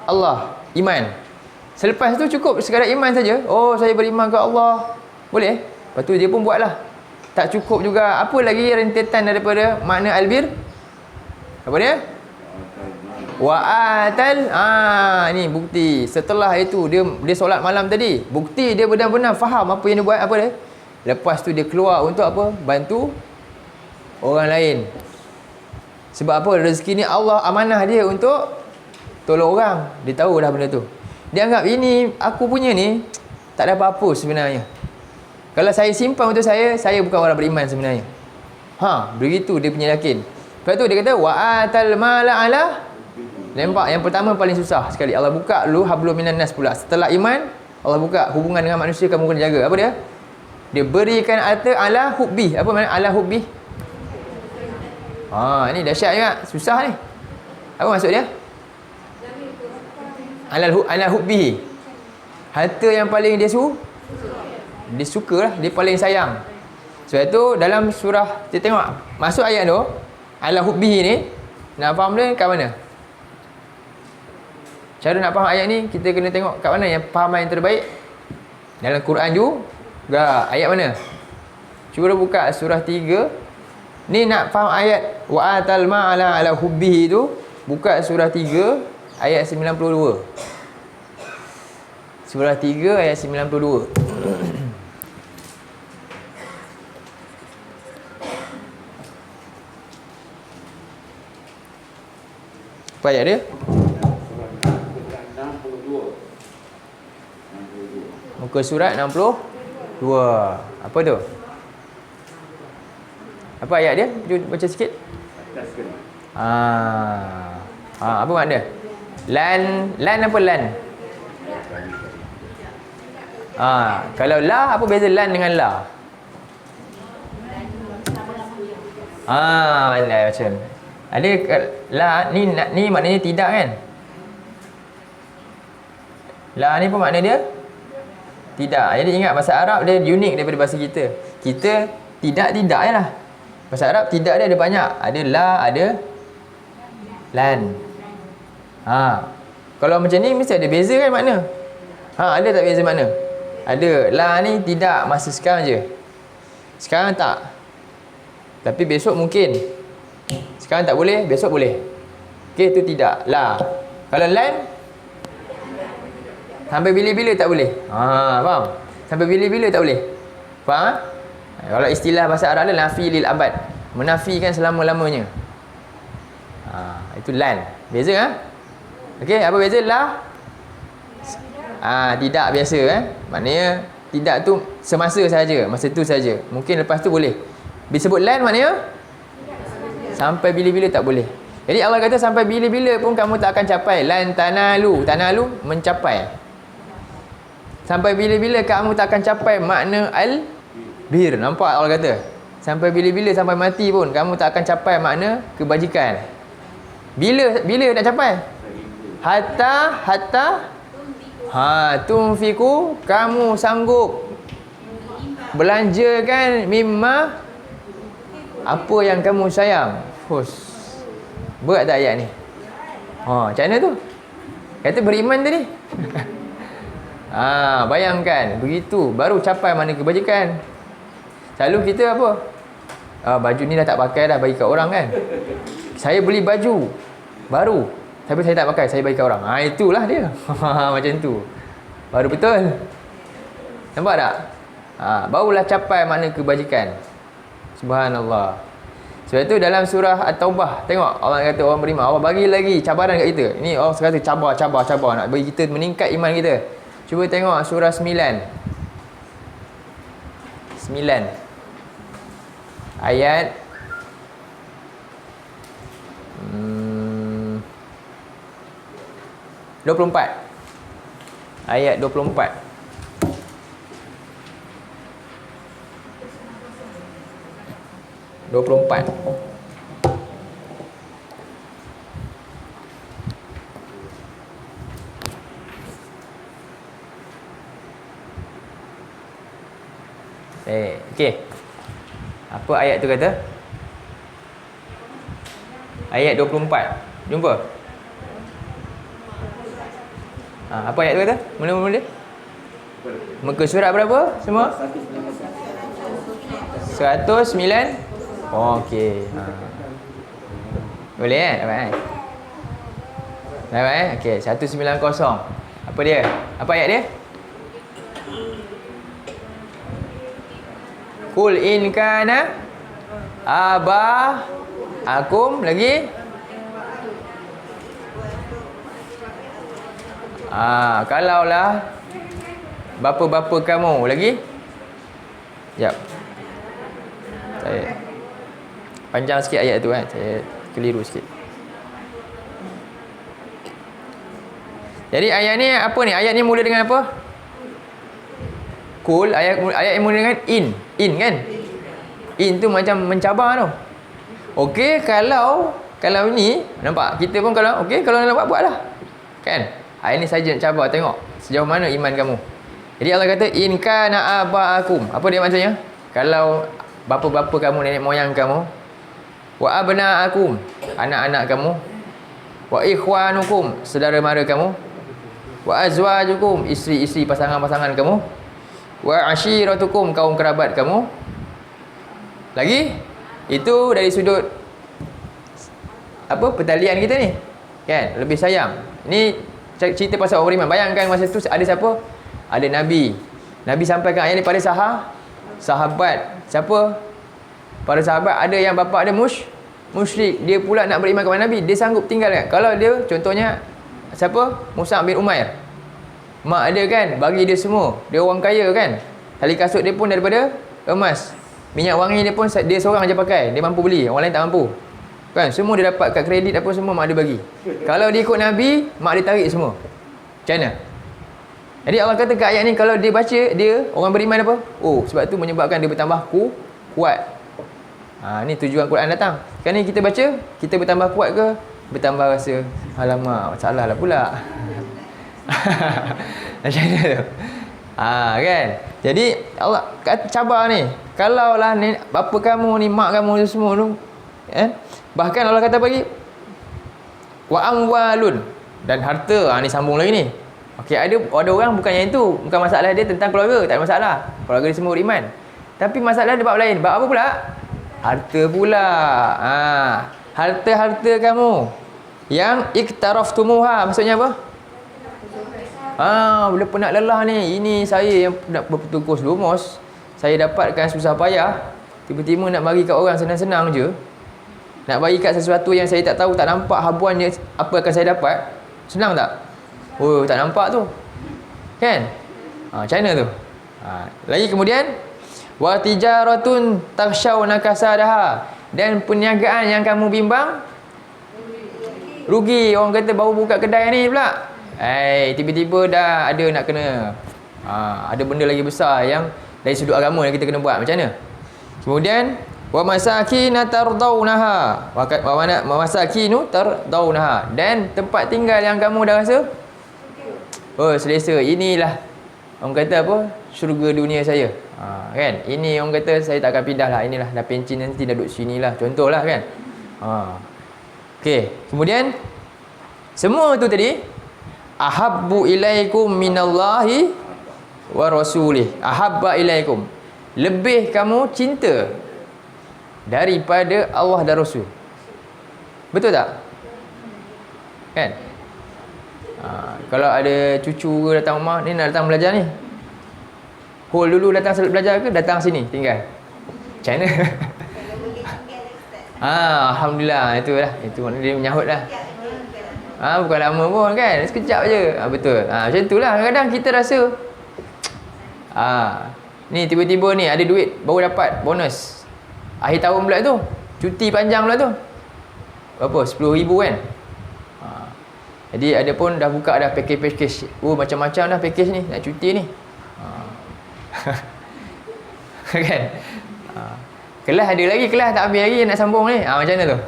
Allah, iman. Selepas tu cukup sekadar iman saja. Oh, saya beriman ke Allah. Boleh? Lepas tu dia pun buatlah. Tak cukup juga. Apa lagi rentetan daripada makna albir? Apa dia? Wa atal. Ni bukti. Setelah itu dia solat malam tadi. Bukti dia benar-benar faham apa yang dia buat, apa dia? Lepas tu dia keluar untuk apa? Bantu orang lain. Sebab apa? Rezeki ni Allah amanah dia untuk tolong orang. Dia tahu dah benda tu. Dia anggap ini aku punya ni tak ada apa-apa sebenarnya. Kalau saya simpan untuk saya bukan orang beriman sebenarnya. Begitu dia punya yakin. Lepas tu dia kata wa atal mala ala. Nampak yang pertama paling susah sekali. Allah buka dulu hablum minan nas pula. Setelah iman, Allah buka hubungan dengan manusia kamu kena jaga. Apa dia? Dia berikan harta ala hubbi. Apa makna ala hubbi? Ni dahsyat juga. Susah ni. Apa maksud dia? Ala hubbi. Harta yang paling dia suka lah. Dia paling sayang. Sebab tu dalam surah, kita tengok masuk ayat tu, ala hubbi ni, nak faham dia kat mana? Cara nak faham ayat ni, kita kena tengok kat mana yang fahaman yang terbaik. Dalam Quran juga. Ayat mana? Cuba buka surah 3. Ni nak faham ayat wa atal ma'ala ala hubbihi tu, buka surah 3 ayat 92. Surah 3 ayat 92. Apa ayat dia? Muka surat 62. Apa tu? Apa ayat dia? Cuba baca sikit. Apa makna? Lan apa lan? Kalau la, apa beza lan dengan la? Macam ada la ni maknanya tidak kan? La ni pun makna dia tidak. Jadi ingat bahasa Arab dia unik daripada bahasa kita. Kita tidak je lah. Bahasa Arab tidak dia ada banyak. Ada la, ada lan. Kalau macam ni mesti ada beza kan makna? Ada tak beza makna? Ada. La ni tidak masa sekarang je. Sekarang tak. Tapi besok mungkin. Sekarang tak boleh, besok boleh. Okey, tu tidak. La. Kalau lan, sampai bila-bila tak boleh. Faham? Sampai bila-bila tak boleh. Faham? Kalau istilah bahasa Arab dia nafi lil abad. Menafikan selama-lamanya. Itu lan. Beza kan? Okey, apa beza la? Tidak biasa Maknanya tidak tu semasa saja, masa tu saja. Mungkin lepas tu boleh. Disebut lan maknanya sampai bila-bila tak boleh. Jadi Allah kata sampai bila-bila pun kamu tak akan capai. Lan tanalu. Tanalu mencapai. Sampai bila-bila kamu tak akan capai makna al-bir. Nampak Allah kata? Sampai bila-bila, sampai mati pun kamu tak akan capai makna kebajikan. Bila nak capai? Hatta tunfiku, kamu sanggup belanjakan mimma, apa yang kamu sayang. Berat tak ayat ni? Macam mana tu? Kata beriman tadi. Bayangkan begitu baru capai mana kebajikan. Selalu kita apa? Baju ni dah tak pakai dah, bagi kat orang kan. Saya beli baju baru tapi saya tak pakai, saya bagi kat orang. Itulah dia. Macam tu. Baru betul. Nampak tak? Barulah capai makna kebajikan. Subhanallah. Sebab itu dalam surah At-Taubah, tengok Allah kata orang beriman, Allah bagi lagi cabaran kat kita. Ini Allah kata cabar nak bagi kita meningkat iman kita. Cuba tengok surah 9 ayat 24. Ayat 24. Okey. Apa ayat tu kata? Ayat 24. Jumpa? Apa ayat tu kata? Mula-mula dia? Muka surat berapa semua? 109. Okey. Boleh dapat dapat okey, 190. Apa dia? Apa ayat dia? Qul in kana akum lagi. Kalaulah bapa-bapa kamu lagi. Sekejap. Saya panjang sikit ayat tu kan. Saya keliru sikit. Jadi ayat ni apa ni? Ayat ni mula dengan apa? Qul, ayat yang mula dengan in kan? In tu macam mencabar tu. Okey, kalau ni nampak kita pun kalau okey, kalau nak buatlah. Kan? Ayat ni saja nak cabar, tengok sejauh mana iman kamu. Jadi Allah kata in kana abaakum. Apa dia maksudnya? Kalau bapa-bapa kamu, nenek moyang kamu, wa abnaakum, anak-anak kamu, wa ikhwanukum, saudara mara kamu, wa azwajukum, isteri-isteri pasangan-pasangan kamu, wa ashiratukum, kaum kerabat kamu. Lagi itu dari sudut apa pertalian kita ni kan, lebih sayang. Ni cerita pasal orang beriman. Bayangkan masa tu ada siapa? Ada Nabi sampaikan ayat ni pada sahabat. Siapa? Para sahabat ada yang bapa dia musyrik, dia pula nak beriman kepada Nabi, dia sanggup tinggalkan. Kalau dia contohnya siapa? Mus'ab bin Umair, mak dia kan bagi dia semua, dia orang kaya kan, tali kasut dia pun daripada emas, minyak wangi dia pun dia seorang je pakai, dia mampu beli, orang lain tak mampu kan, semua dia dapat kat kredit apa semua mak dia bagi. Kalau dia ikut Nabi, mak dia tarik semua. Macam mana? Jadi Allah kata kat ayat ni, kalau dia baca, dia orang beriman apa? Oh, sebab tu menyebabkan dia bertambah kuat. Ni tujuan Quran datang. Kan ni kita baca, kita bertambah kuat ke? Bertambah rasa, alamak, salah lah pula. Macam mana tu? Kan? Jadi Allah cabar ni. Kalaulah ni, bapa kamu ni, mak kamu ni semua tu, kan? Bahkan Allah kata bagi wa amwalun, dan harta. Ni sambung lagi ni. Okey, ada orang bukan yang itu, bukan masalah dia tentang keluarga, tak ada masalah. Keluarga dia semua beriman. Tapi masalah dia bab lain. Bab apa pula? Harta pula. Harta-harta kamu yang iktaraftumuha, maksudnya apa? Bila penat lelah ni, ini saya yang nak bertukus lumos, saya dapatkan susah payah, tiba-tiba nak bagi kat orang senang-senang je, nak bagi kat sesuatu yang saya tak tahu, tak nampak habuannya apa akan saya dapat, senang tak? Oh, tak nampak tu kan? Macam mana tu? Lagi kemudian wa tijaratun takhshawna kasadaha, dan perniagaan yang kamu bimbang rugi. Orang kata baru buka kedai ni pula, tiba-tiba dah ada nak kena ada benda lagi besar yang dari sudut agama yang kita kena buat. Macam mana? Kemudian wa masakina tardawnaha, wa masakinu tardawnaha, dan tempat tinggal yang kamu dah rasa selesa, inilah orang kata apa, syurga dunia saya, kan? Ini orang kata saya tak akan pindah lah, inilah dah pencin nanti dah duduk sini lah, contohlah kan. Okey, kemudian semua tu tadi ahabbu ilaikum minallahi wa rasulih. Ahabba ilaikum, lebih kamu cinta daripada Allah dan Rasul. Betul tak? Kan? Kalau ada cucu ke datang rumah ni, nak datang belajar ni, hold dulu datang belajar ke datang sini tinggal? Macam mana? Alhamdulillah, itulah, itu maknanya dia menyahut lah. Bukan lama pun kan, sekejap je. Betul. Macam itulah kadang-kadang kita rasa ni tiba-tiba ni ada duit, baru dapat bonus akhir tahun pula tu, cuti panjang pula tu, berapa, 10,000 kan. Jadi ada pun dah buka dah package macam-macam dah package ni, nak cuti ni. Kan? Kelas ada lagi, kelas tak habis lagi, nak sambung ni. Macam mana tu?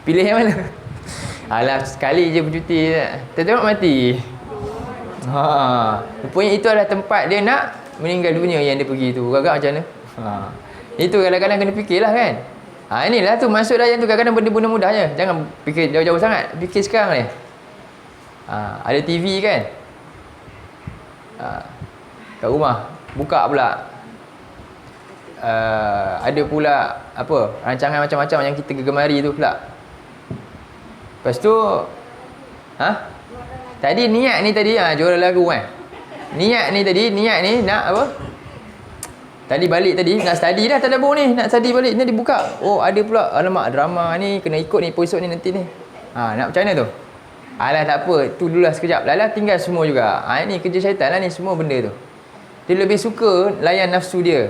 Pilih yang mana? Alah, sekali je bercuti, tengok mati. Rupanya itu adalah tempat dia nak meninggal dunia yang dia pergi tu. Agak macam mana? Itu kadang-kadang kena fikirlah kan. Inilah tu maksud ayat tu, kadang-kadang benda-benda mudah je. Jangan fikir jauh-jauh sangat, fikir sekarang ni. Ada TV kan, kat rumah buka pula, ada pula apa, rancangan macam-macam yang kita gemari tu pula. Lepas tu tadi niat ni tadi juara lagu kan. Niat ni nak apa? Tadi balik tadi nak study dah tadabbur ni, nak study balik ni dibuka. Oh, ada pula alamak drama ni kena ikut ni episod ni nanti ni. Nak macam mana tu? Alah tak apa, tu dululah sekejap. Lala tinggal semua juga. Ini kerja syaitan lah ni semua benda tu. Dia lebih suka layan nafsu dia.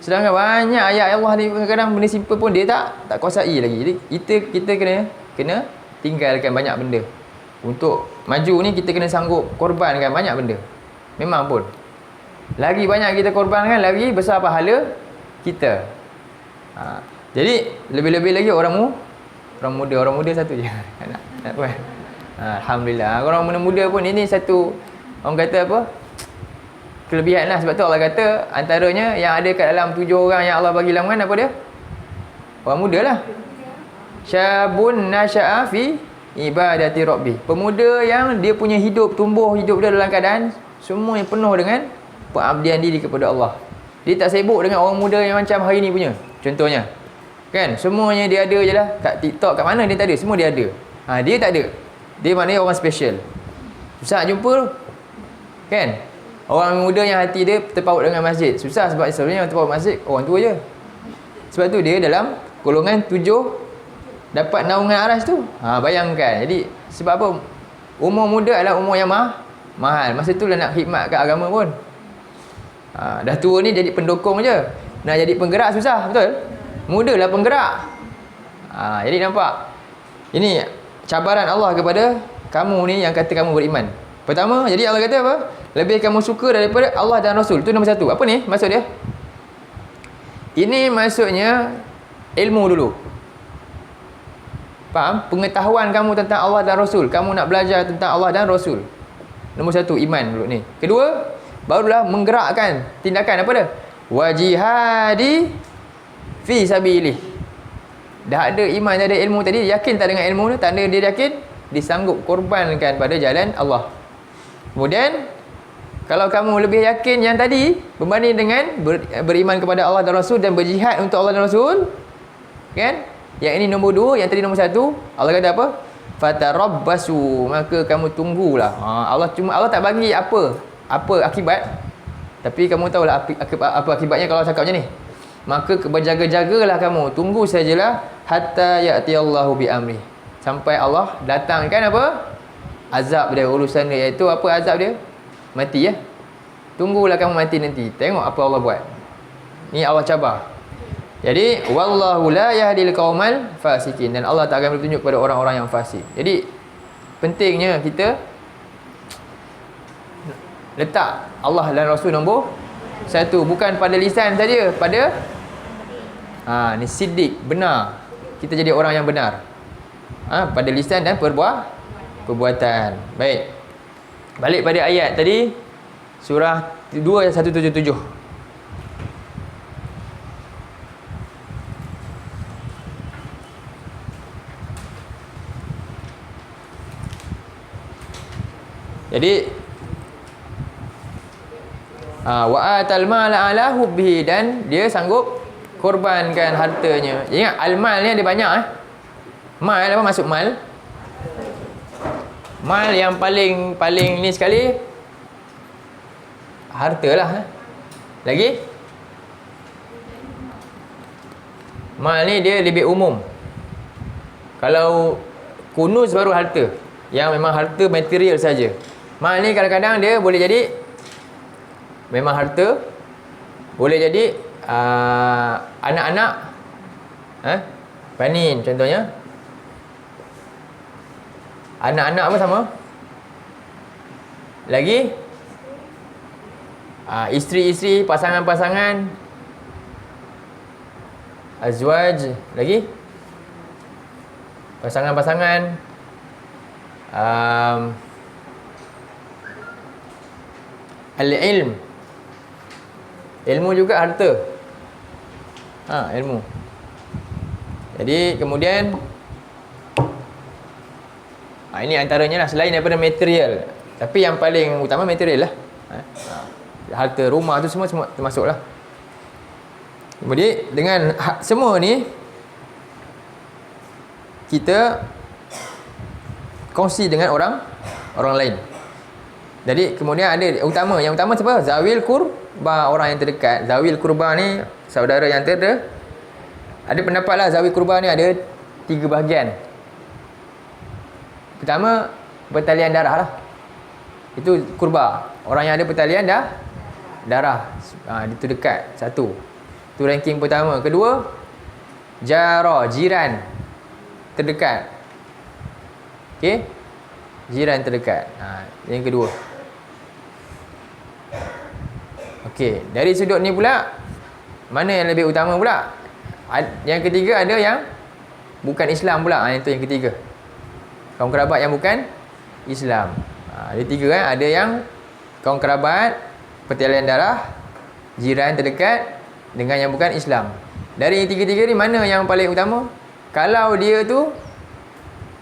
Sedangkan banyak ayat Allah ni kadang-kadang benda simple pun dia tak kuasai lagi. Jadi kita kena tinggalkan banyak benda. Untuk maju ni kita kena sanggup korbankan banyak benda. Memang pun. Lagi banyak kita korbankan, lagi besar pahala kita. Jadi lebih-lebih lagi orang muda satu je. nak apa? Alhamdulillah. Orang muda pun ini satu, orang kata apa? Kelebihan lah. Sebab tu Allah kata antaranya yang ada kat dalam 7 orang yang Allah bagi lamungan apa dia? Orang muda lah. Syabun nasya'a fi ibadati rabbi. Pemuda yang dia punya tumbuh hidup dia dalam keadaan semua yang penuh dengan pengabdian diri kepada Allah. Dia tak sibuk dengan orang muda yang macam hari ni punya. Contohnya. Kan? Semuanya dia ada je lah. Kat TikTok, kat mana dia tak ada. Semua dia ada. Dia tak ada. Dia maknanya orang special. Susah jumpa tu. Kan? Orang muda yang hati dia terpaut dengan masjid. Susah sebab sebenarnya yang terpaut masjid orang tua je. Sebab tu dia dalam golongan 7 dapat naungan aras tu. Bayangkan. Jadi sebab apa? Umur muda adalah umur yang mahal. Masa tu lah nak khidmat kat agama pun. Dah tua ni jadi pendukung je. Nak jadi penggerak susah, betul? Muda lah penggerak. Jadi nampak. Ini cabaran Allah kepada kamu ni yang kata kamu beriman. Pertama, jadi Allah kata apa? Lebih kamu suka daripada Allah dan Rasul. Itu nombor 1. Apa ni maksud dia? Ini maksudnya ilmu dulu. Faham? Pengetahuan kamu tentang Allah dan Rasul. Kamu nak belajar tentang Allah dan Rasul. Nombor 1, iman dulu ni. Kedua, barulah menggerakkan tindakan apa dia? Wajihadi fi sabilih. Dah ada iman, dah ada ilmu tadi, yakin tak dengan ilmu tu? Tak ada dia yakin, disanggup korbankan pada jalan Allah. Kemudian kalau kamu lebih yakin yang tadi berbanding dengan beriman kepada Allah dan Rasul dan berjihad untuk Allah dan Rasul, kan? Yang ini nombor 2, yang tadi nombor 1. Allah kata apa? Fatarabbasu, maka kamu tunggulah. Allah tak bagi apa akibat, tapi kamu tahulah apa akibatnya kalau cakap macam ni. Maka berjaga-jagalah kamu, tunggu sajalah hatta ya'tiyallahu bi amri, sampai Allah datangkan apa? Azab dia, urusan dia. Iaitu apa azab dia? Mati ya. Tunggulah kamu mati nanti. Tengok apa Allah buat. Ni Allah cabar. Jadi wallahu la yahdil qaumal fasikin, dan Allah tak akan bertunjuk kepada orang-orang yang fasik. Jadi pentingnya kita letak Allah dan Rasul nombor 1, bukan pada lisan saja, pada ni siddiq, benar. Kita jadi orang yang benar. Pada lisan dan perbuatan. Baik. Balik pada ayat tadi, surah 2:177. Jadi wa atal mala ala hubbihi, dan dia sanggup korbankan hartanya. Ingat al-mal ni ada banyak Mal apa maksud mal? Mal yang paling ni sekali harta lah. Lagi mal ni dia lebih umum. Kalau kunuz baru harta, yang memang harta material saja. Mal ni kadang-kadang dia boleh jadi memang harta, boleh jadi anak-anak, banin contohnya. Anak-anak apa sama? Lagi isteri-isteri, pasangan-pasangan, azwaj, lagi pasangan-pasangan, al-ilm, ilmu juga harta. Ilmu. Jadi kemudian Ini antaranya lah, selain daripada material. Tapi yang paling utama material lah. Harta, rumah tu semua termasuk lah. Jadi dengan semua ni kita kongsi dengan orang lain. Jadi kemudian ada yang utama siapa? Zawil kurba, orang yang terdekat. Zawil kurba ni saudara yang ada pendapat lah, zawil kurba ni ada 3 bahagian. Pertama, pertalian darah lah. Itu kurba, orang yang ada pertalian darah. Itu dekat. Satu, itu ranking pertama. Kedua, jiran terdekat. Okey, jiran terdekat. Yang kedua. Okey, dari sudut ni pula, mana yang lebih utama pula? Yang ketiga ada yang bukan Islam pula. Itu yang ketiga, kaum kerabat yang bukan Islam. Ada 3 kan. Ada yang kaum kerabat, pertalian darah, jiran terdekat dengan yang bukan Islam. Dari 3 ni mana yang paling utama? Kalau dia tu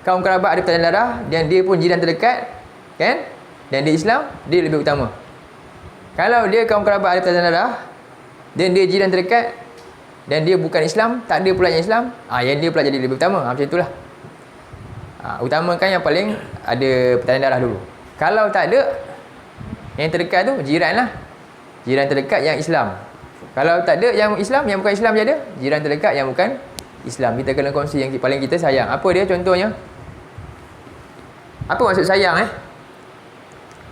kaum kerabat ada pertalian darah dan dia pun jiran terdekat kan, dan dia Islam, dia lebih utama. Kalau dia kaum kerabat ada pertalian darah dan dia jiran terdekat dan dia bukan Islam, tak ada pula yang Islam, yang dia pula jadi lebih utama. Macam itulah. Utamakan yang paling ada pertalian darah dulu. Kalau tak ada, yang terdekat tu jiran lah. Jiran terdekat yang Islam. Kalau tak ada yang Islam, yang bukan Islam je ada, jiran terdekat yang bukan Islam. Kita kena kongsi yang paling kita sayang. Apa dia contohnya? Apa maksud sayang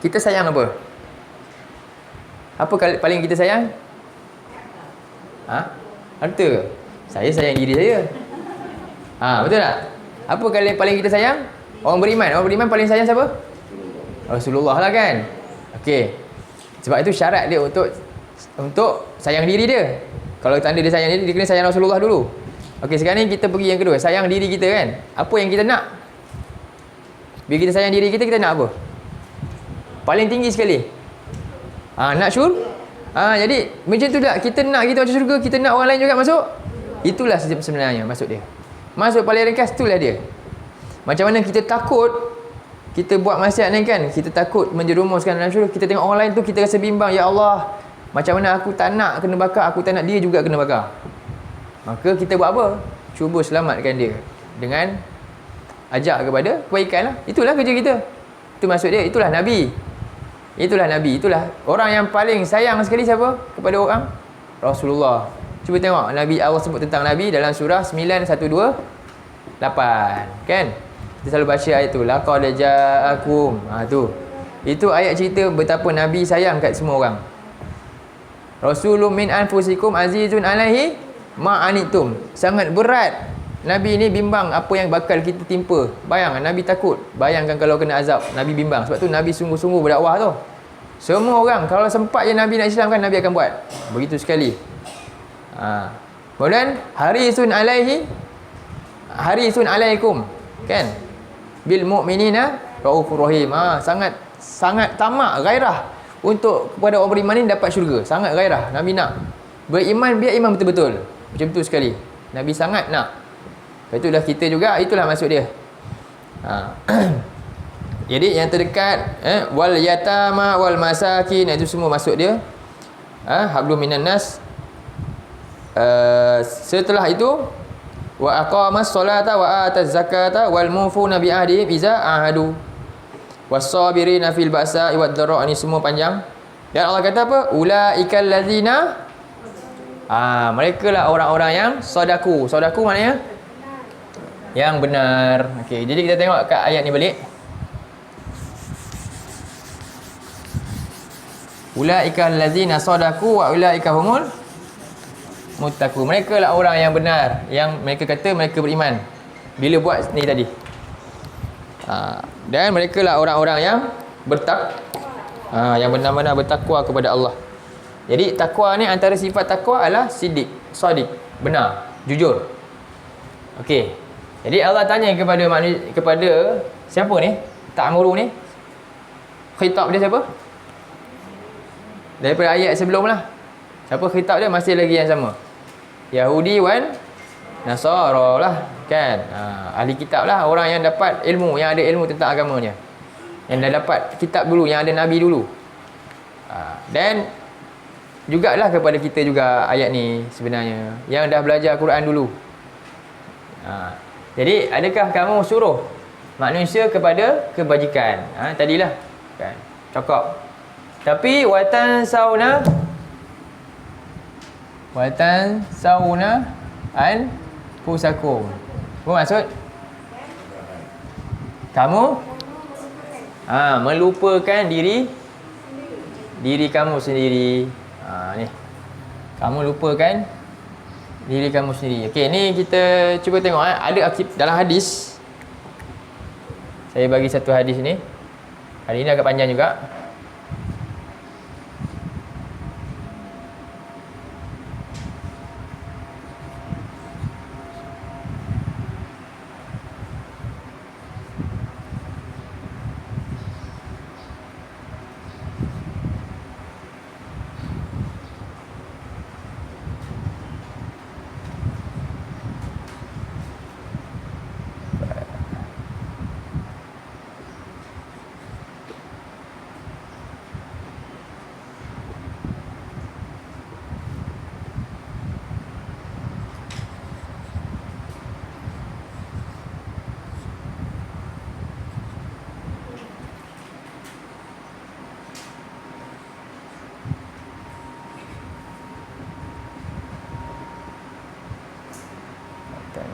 Kita sayang apa? Apa paling kita sayang? Harta. Saya sayang diri saya. Betul tak? Apa kali paling kita sayang? Orang beriman. Orang beriman paling sayang siapa? Rasulullah lah kan. Okey. Sebab itu syarat dia untuk sayang diri dia. Kalau tanda dia sayang diri, dia kena sayang Rasulullah dulu. Okey, sekarang ni kita pergi yang kedua. Sayang diri kita kan. Apa yang kita nak? Bila kita sayang diri kita, kita nak apa? Paling tinggi sekali. Nak syurga. Jadi macam tu tak? Kita nak kita masuk syurga, kita nak orang lain juga masuk. Itulah sebenarnya maksud dia. Maksud paling ringkas itulah dia. Macam mana kita takut kita buat maksiat ni kan, kita takut menjerumuskan dalam syurga. Kita tengok orang lain tu, kita rasa bimbang. Ya Allah, macam mana aku tak nak kena bakar, aku tak nak dia juga kena bakar. Maka kita buat apa? Cuba selamatkan dia dengan ajak kepada kebaikan lah. Itulah kerja kita. Itu maksud dia. Itulah Nabi. Itulah orang yang paling sayang sekali siapa kepada orang? Rasulullah. Cuba tengok Nabi, Allah sebut tentang Nabi dalam surah 918 kan. Kita selalu baca ayat tu, laqad ja'akum. Itu ayat cerita betapa Nabi sayang kat semua orang. Rasulun min anfusikum azizun alaihi ma anitum. Sangat berat Nabi ni bimbang apa yang bakal kita timpa. Bayangkan Nabi takut. Bayangkan kalau kena azab, Nabi bimbang. Sebab tu Nabi sungguh-sungguh berdakwah tu. Semua orang kalau sempat je Nabi nak Islam kan, Nabi akan buat. Begitu sekali. Kemudian harisun alaikum kan, bil mu'minina raufur rahim. Sangat tamak, gairah untuk kepada orang beriman ni dapat syurga. Sangat gairah. Nabi nak beriman, biar iman betul-betul. Macam tu sekali. Nabi sangat nak. Itulah kita juga, itulah maksud dia. Jadi yang terdekat, wal yatama wal masakin, itu semua maksud dia. Hablum minan nas. Setelah itu wa aqamas solata wa ataz zakata wal mufuna bi ahdihim iza ahadu was-sabirina fil ba'sa wad dharra. Ini semua panjang. Dan Allah kata apa? Ulaikal ladzina, mereka lah orang-orang yang sadaku. Sadaku maknanya yang benar. Okey, jadi kita tengok kat ayat ni balik. Ulaikal ladzina sadaku wa ulaika humul muttaqun. Mereka lah orang yang benar, yang mereka kata mereka beriman bila buat ni tadi. Dan mereka lah orang-orang yang yang benar-benar bertakwa kepada Allah. Jadi takwa ni, antara sifat takwa adalah sadiq, benar, jujur. Okey. Jadi Allah tanya kepada siapa ni? Ta'muru ni. Khitab dia siapa? Daripada ayat sebelum lah. Siapa khitab dia? Masih lagi yang sama. Yahudi wan Nasara lah. kan? Ahli kitab lah, orang yang dapat ilmu, yang ada ilmu tentang agamanya, yang dah dapat kitab dulu, yang ada nabi dulu. Dan jugalah kepada kita juga ayat ni sebenarnya, yang dah belajar Quran dulu. Jadi adakah kamu suruh manusia kepada kebajikan? Tadilah kan, cakap. Tapi watan sauna an pusakum. Apa maksud? Kamu melupakan diri kamu sendiri. Ni. Kamu lupakan diri kamu sendiri. Okey, ni kita cuba tengok ada dalam hadis. Saya bagi satu hadis ni. Hari ni agak panjang juga.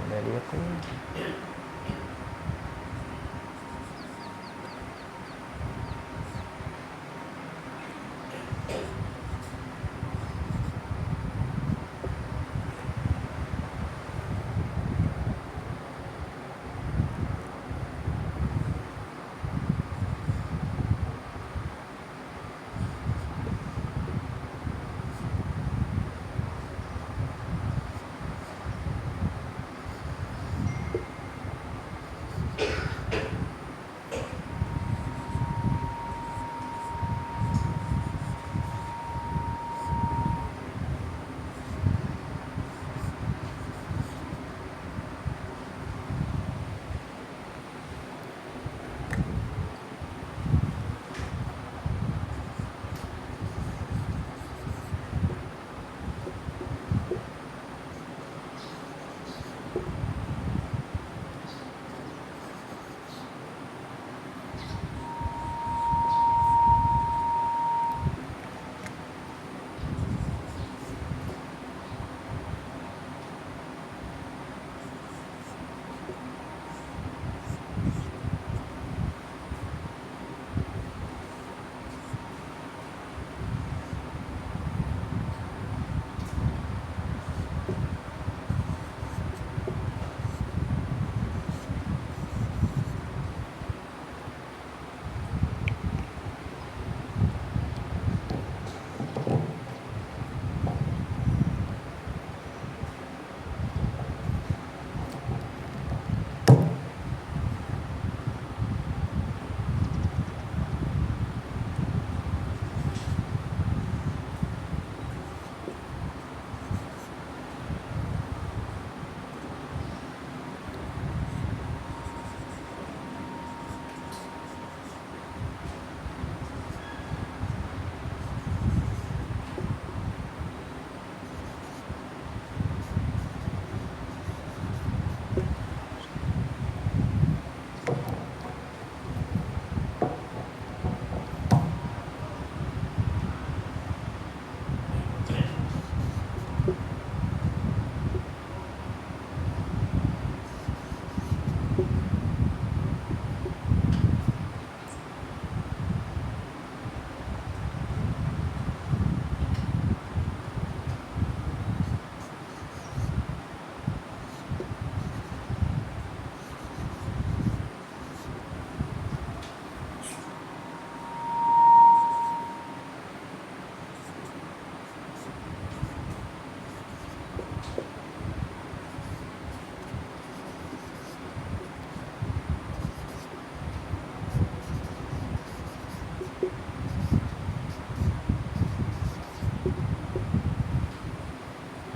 Dari aku.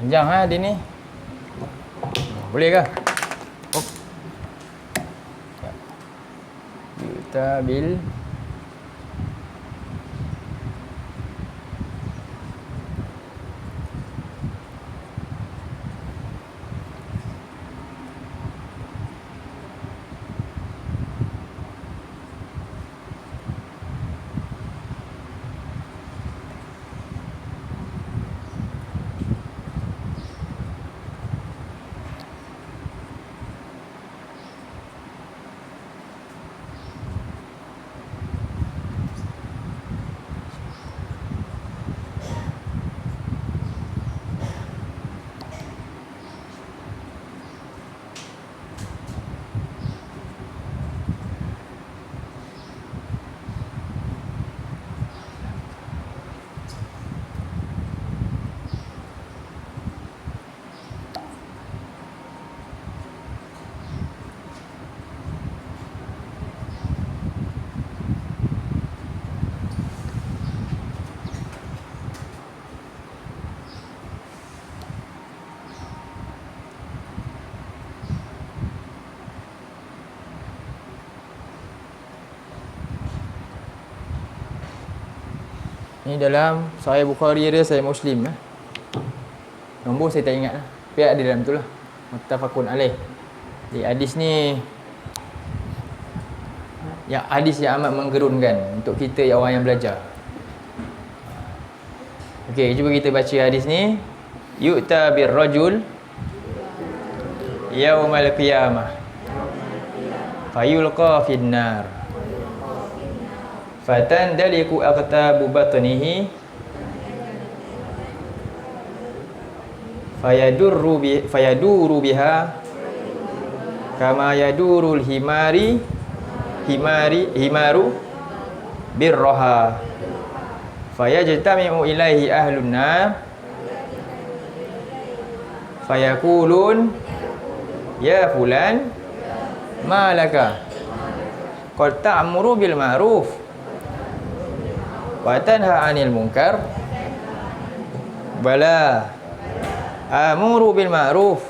Panjang dia ni. Boleh ke? yu'ta bil ni dalam Sahih Bukhari ada, Sahih Muslim nombor saya tak ingat lah, tapi ada dalam tu lah, muttafaqun alaih. Jadi hadis ni ya, hadis yang amat menggerunkan untuk kita yang orang yang belajar. Okey, cuba kita baca hadis ni. Yu'ta bir rajul yaumal qiyamah fayulqa fin nar fatandaliku aqtabu batnihi fayaduru biha kama yadurul himaru birraha fayajtami'u ilaihi ahlun nar fayaqulun ya fulan ma laka qad ta'muru bil ma'ruf wa tanha 'anil munkar bala amuru bil ma'ruf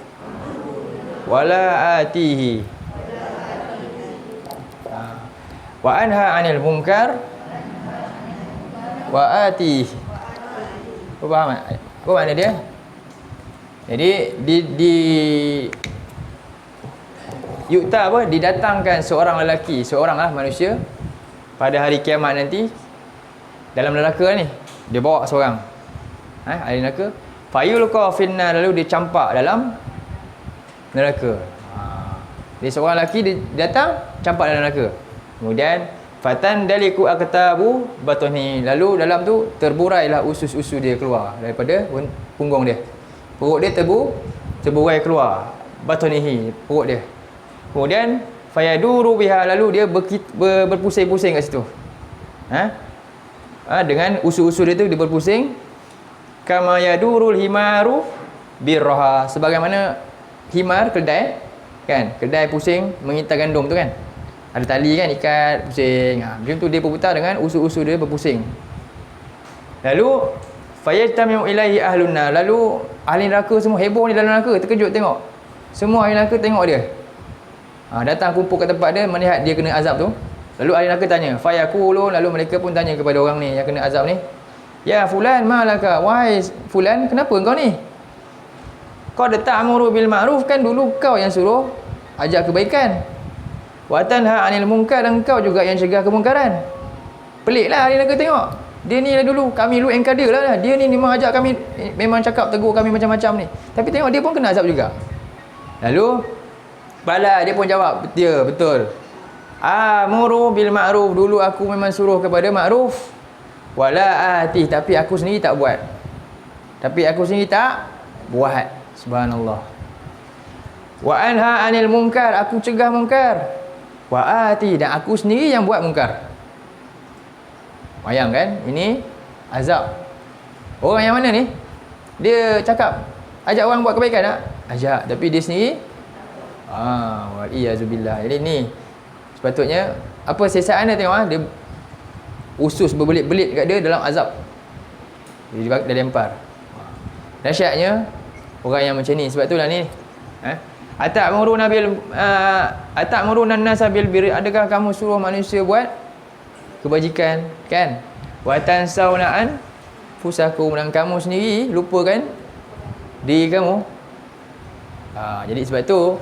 wala atihi wa anha 'anil munkar wa atihi. Kau faham tak? Apa makna dia? Jadi di yu'ta apa? Didatangkan seorang lelaki, seorang lah manusia pada hari kiamat nanti dalam neraka ni. Dia bawa seorang ahli neraka, fayulqa finnar, lalu dia campak dalam neraka. Dia seorang lelaki, dia datang campak dalam neraka. Kemudian fatan daliku aqtabu batni, lalu dalam tu terburailah usus-usus dia keluar daripada punggung dia. Perut dia terburai keluar, batnihi, perut dia. Kemudian fayaduru biha, lalu dia berpusing-pusing kat situ. Dengan usus-usus dia tu dia berpusing. Kama yadurul himaru birraha, sebagaimana himar, keledai kan, keledai pusing mengitar gandum tu kan, ada tali kan, ikat pusing. Macam tu dia berputar dengan usus-usus dia berpusing. Lalu fayajtami'u ilaihi ahlun nar, lalu ahli neraka semua heboh ni dalam neraka, terkejut tengok. Semua ahli neraka tengok dia. Datang kumpul kat tempat dia, melihat dia kena azab tu. Lalu ahli neraka tanya, fayaqulun, lalu mereka pun tanya kepada orang ni yang kena azab ni, ya fulan malaka, wahai fulan, kenapa engkau ni? Kau dah ta'muru bil ma'ruf, kan dulu kau yang suruh ajak kebaikan. Wa tanha 'anil munkar, dan kau juga yang cegah kemungkaran. Peliklah ahli neraka tengok. Dia ni lah dulu, kami dulu engkau dia lah. Dia ni memang ajak kami, memang cakap tegur kami macam-macam ni. Tapi tengok dia pun kena azab juga. Lalu bala, dia pun jawab, dia betul. Amuru bil ma'ruf, dulu aku memang suruh kepada ma'ruf. Wala atih, tapi aku sendiri tak buat. Subhanallah. Wa anha 'anil munkar, aku cegah munkar. Wa atih, dan aku sendiri yang buat munkar. Bayang kan, ini azab. Orang yang mana ni? Dia cakap ajak orang buat kebaikan tak? Ajak, tapi dia sendiri waliyazubillah. Jadi ni sepatutnya apa sesaan dia tengok dia usus berbelit-belit kat dia dalam azab. Dia lempar. Dahsyatnya orang yang macam ni. Sebab itulah ni Atamuruna an-nasa bil birri, adakah kamu suruh manusia buat kebajikan, kan? Wa tansawna anfusakum, dan kamu sendiri lupakan diri kamu. Jadi sebab tu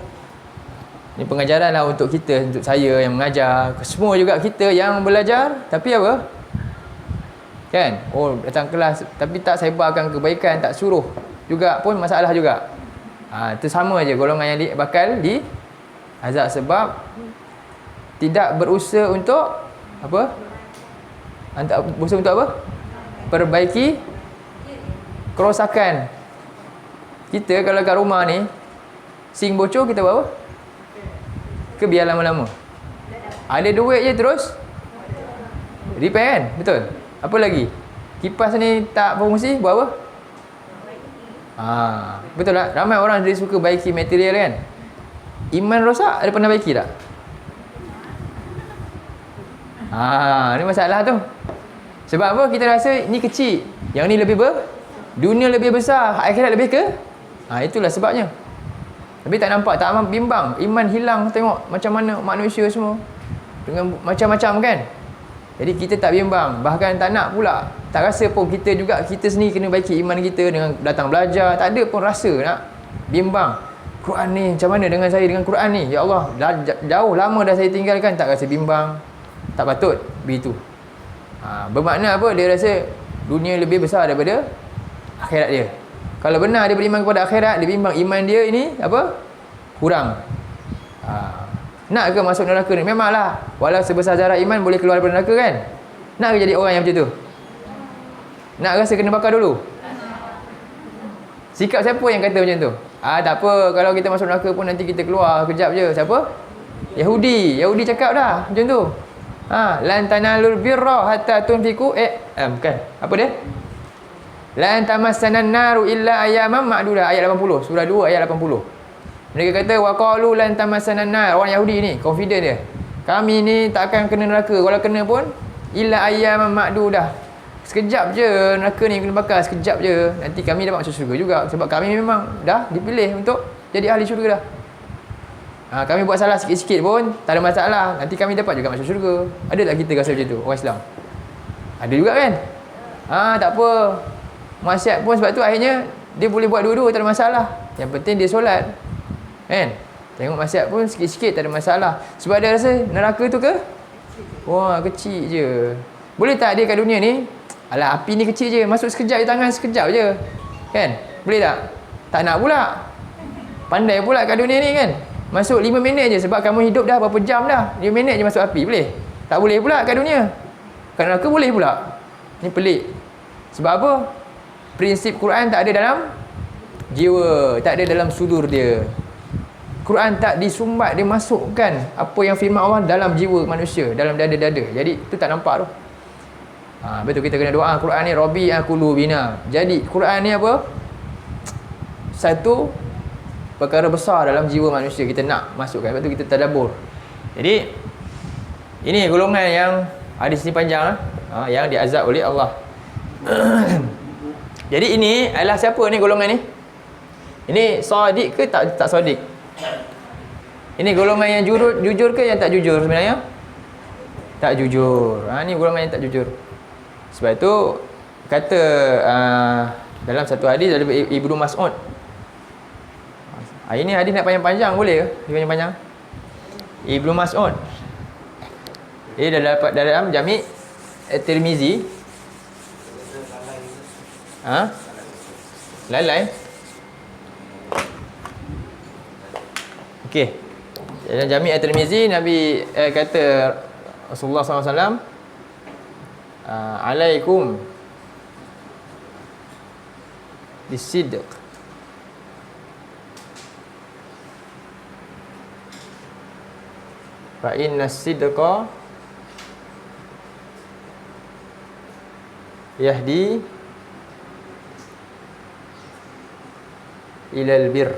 ni pengajaran lah untuk kita, untuk saya yang mengajar, semua juga kita yang belajar, tapi apa? Kan? Oh, datang kelas tapi tak sebarkan kebaikan, tak suruh juga pun masalah juga. Itu sama je, golongan yang bakal di azab sebab tidak berusaha untuk apa? Berusaha untuk apa? Perbaiki kerosakan. Kita kalau kat rumah ni sink bocor, kita buat apa? Ke biar lama-lama? Ada duit je terus repair, kan? Betul? Apa lagi? Kipas ni tak berfungsi, buat apa? Betul tak? Ramai orang dia suka baiki material, kan? Iman rosak, ada pernah baiki tak? Ni masalah tu. Sebab apa? Kita rasa ni kecil, yang ni lebih dunia lebih besar, akhirat lebih ke? Itulah sebabnya. Tapi tak nampak, tak bimbang. Iman hilang, tengok macam mana manusia semua dengan macam-macam, kan? Jadi kita tak bimbang, bahkan tak nak pula. Tak rasa pun kita sendiri kena baiki iman kita dengan datang belajar. Tak ada pun rasa nak bimbang. Quran ni macam mana dengan saya dengan Quran ni? Ya Allah, jauh lama dah saya tinggalkan, tak rasa bimbang. Tak patut begitu. Bermakna apa? Dia rasa dunia lebih besar daripada akhirat dia. Kalau benar dia beriman kepada akhirat, dia bimbang iman dia ini apa? Kurang. Nak ke masuk neraka ni? Memanglah, walau sebesar zarah iman boleh keluar daripada neraka, kan? Nak ke jadi orang yang macam tu? Nak rasa kena bakar dulu? Sikap siapa yang kata macam tu? Tak apa, kalau kita masuk neraka pun nanti kita keluar kejap je. Siapa? Yahudi cakap dah macam tu. Lan tanalul birra hatta tunfiqu bukan. Apa dia? Lan tamassanan naru illa ayyaman ma'dudah, ayat 80, surah 2 ayat 80. Mereka kata waqalu lan tamassanan nar, orang Yahudi ni confident dia. Kami ni tak akan kena neraka, kalau kena pun illa ayyaman ma'dudah. Sekejap je neraka ni kena bakar, sekejap je. Nanti kami dapat masuk syurga juga, sebab kami memang dah dipilih untuk jadi ahli syurga dah. Kami buat salah sikit-sikit pun tak ada masalah, nanti kami dapat juga masuk syurga. Ada tak kita rasa macam tu, orang Islam? Ada juga, kan? Tak apa. Maksiat pun sebab tu akhirnya dia boleh buat dua-dua, tak ada masalah. Yang penting dia solat, kan? Tengok maksiat pun sikit-sikit tak ada masalah. Sebab dia rasa neraka tu kecil je. Boleh tak dia kat dunia ni, alah api ni kecil je, masuk sekejap je tangan, sekejap je, kan? Boleh tak? Tak nak pula. Pandai pula kat dunia ni, kan? Masuk 5 minit je, sebab kamu hidup dah berapa jam dah, 5 minit je masuk api, boleh? Tak boleh pula kat dunia. Kat neraka boleh pula. Ni pelik. Sebab apa? Prinsip Quran tak ada dalam jiwa, tak ada dalam sudur dia. Quran tak disumbat, dia masukkan apa yang firman Allah dalam jiwa manusia, dalam dada-dada. Jadi tu tak nampak tu. Betul, kita kena doa Quran ni Rabi'a qulubina. Jadi Quran ni apa? Satu perkara besar dalam jiwa manusia, kita nak masukkan. Sebab tu kita tadabbur. Jadi ini golongan yang hadis ni panjang yang diazab oleh Allah. Jadi ini adalah siapa ni golongan ni? Ini sadiq ke tak sadiq? Ini golongan yang jujur ke yang tak jujur sebenarnya? Tak jujur. Ni golongan yang tak jujur. Sebab itu kata dalam satu hadis dari Ibnu Mas'ud. Ini hadis nak panjang-panjang boleh ke? Panjang-panjang. Ibnu Mas'ud. Dia dah dapat dalam Jami' At-Tirmizi. Lalai. Okey. Dalam Jami' At-Tirmizi, Nabi kata Rasulullah SAW, alaikum bisidq, fa inna sidqa yahdi ilal bir.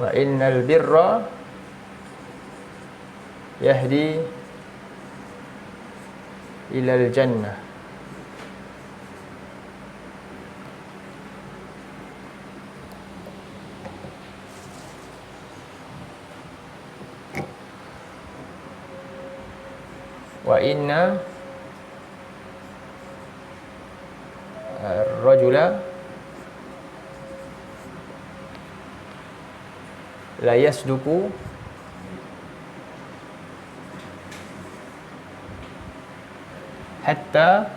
Wa innal birra yahdi ilal jannah. Wa inna ar-rajula la yasduqu hatta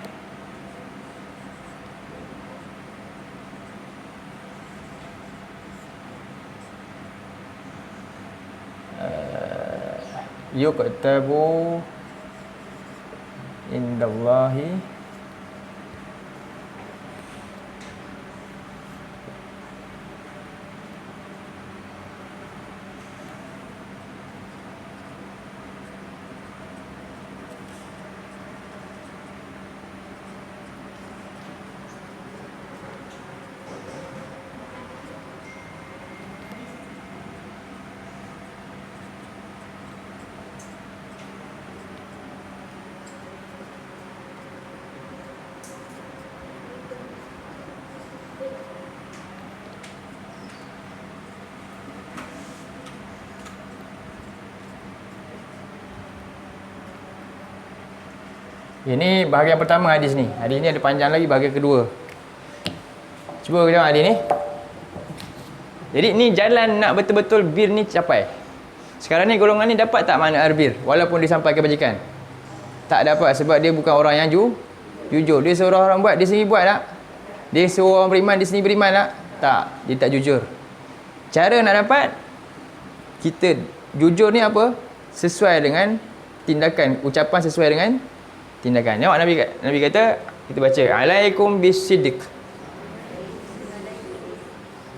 yuqtabu indallahi Ini bahagian pertama hadis ni. Hadis ni ada panjang lagi bahagian kedua. Cuba kita tengok hadis ni. Jadi ni jalan nak betul-betul bir ni capai. Sekarang ni golongan ni dapat tak makna albir walaupun dia sampai kebajikan? Tak dapat sebab dia bukan orang yang jujur. Dia seorang orang buat, dia sendiri buat tak? Dia seorang beriman, dia sendiri beriman tak? Tak, dia tak jujur. Cara nak dapat kita jujur ni apa? Sesuai dengan tindakan, ucapan sesuai dengan tindakan. Tengok Nabi kata, kita baca, alaikum bisiddiq.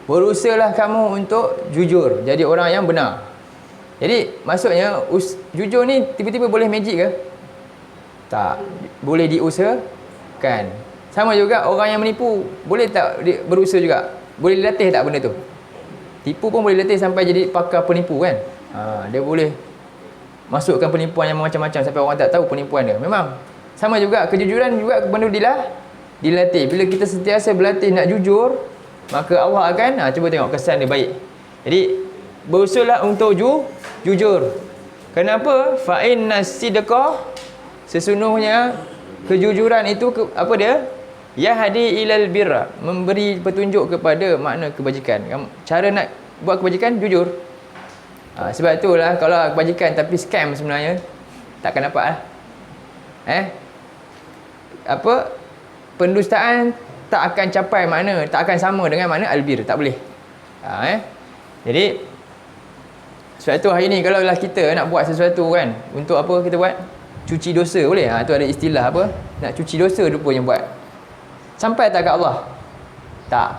Berusahalah kamu untuk jujur, jadi orang yang benar. Jadi maksudnya jujur ni tiba-tiba boleh magic ke? Tak, boleh diusahakan. Sama juga orang yang menipu, boleh tak dia berusaha juga? Boleh dilatih tak benda tu? Tipu pun boleh latih sampai jadi pakar penipu kan? Dia boleh masukkan penipuan yang macam-macam sampai orang tak tahu penipuan dia. Memang sama juga, kejujuran juga benda dilatih. Bila kita sentiasa berlatih nak jujur, maka Allah akan, cuba tengok kesan dia baik. Jadi, berusahalah untuk jujur. Kenapa? Fa'inna sidqa, sesungguhnya kejujuran itu, apa dia? Yahdi ilal birra, memberi petunjuk kepada makna kebajikan. Cara nak buat kebajikan, jujur. Sebab itulah, kalau kebajikan tapi scam sebenarnya, takkan dapat lah. Pendustaan tak akan capai makna, tak akan sama dengan makna albir, tak boleh. Jadi sebab tu hari ni kalau lah kita nak buat sesuatu kan, untuk apa kita buat? Cuci dosa boleh? Tu ada istilah apa? Nak cuci dosa rupanya buat. Sampai tak kat Allah? Tak.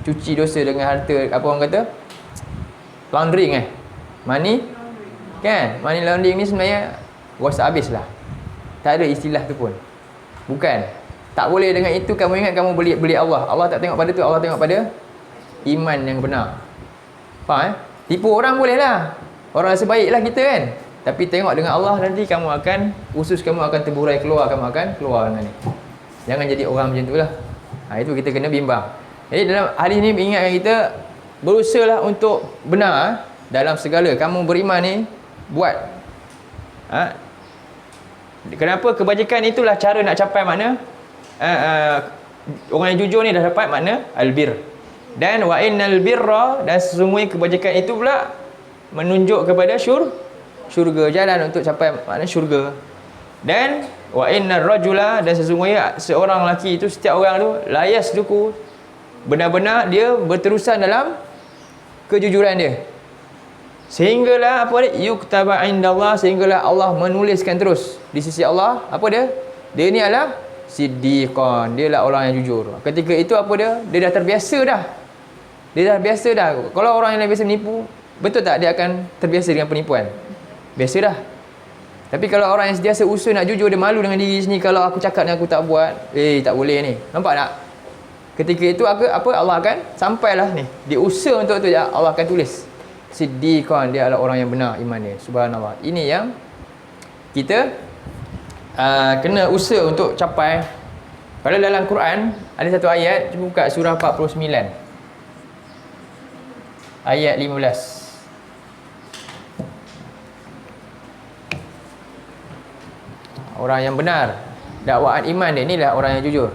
Cuci dosa dengan harta, apa orang kata? Laundering money kan? Money laundering ni sebenarnya rosak habis lah. Tak ada istilah tu pun. Bukan. Tak boleh dengan itu kamu ingat kamu beli Allah. Allah tak tengok pada tu, Allah tengok pada iman yang benar. Faham? Tipu orang boleh lah. Orang rasa baik lah kita kan. Tapi tengok dengan Allah nanti kamu akan, usus kamu akan terburai keluar, kamu akan keluar dengan ni. Jangan jadi orang macam tu lah. Itu kita kena bimbang. Jadi dalam hari ni ingatkan kita, berusahalah untuk benar dalam segala. Kamu beriman ni, buat. Kenapa? Kebajikan itulah cara nak capai makna orang yang jujur ni dah dapat makna albir. Dan wa innal birra, dan sesungguhnya kebajikan itu pula menunjuk kepada syurga, jalan untuk capai makna syurga. Dan wa innar rajula, dan sesungguhnya seorang lelaki itu, setiap orang tu la yasduqu, benar-benar dia berterusan dalam kejujuran dia. Sehinggalah apa dia? Yuktaba indallah, sehinggalah Allah menuliskan terus di sisi Allah, apa dia? Dia ni adalah siddiqan, dia lah orang yang jujur. Ketika itu apa dia? Dia dah terbiasa dah. Dia dah biasa dah. Kalau orang yang biasa menipu, betul tak dia akan terbiasa dengan penipuan? Biasa dah. Tapi kalau orang yang sentiasa usaha nak jujur, dia malu dengan diri sendiri, kalau aku cakap ni aku tak buat, tak boleh ni. Nampak tak? Ketika itu apa Allah akan sampailah ni. Dia usaha untuk tu, Allah akan tulis. siddiqan, dia adalah orang yang benar iman dia. Subhanallah. Ini yang kita kena usaha untuk capai. Kalau dalam Quran ada satu ayat, cuba buka surah 49 ayat 15. Orang yang benar, dakwaan iman dia, inilah orang yang jujur.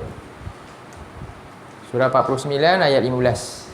Surah 49 ayat 15.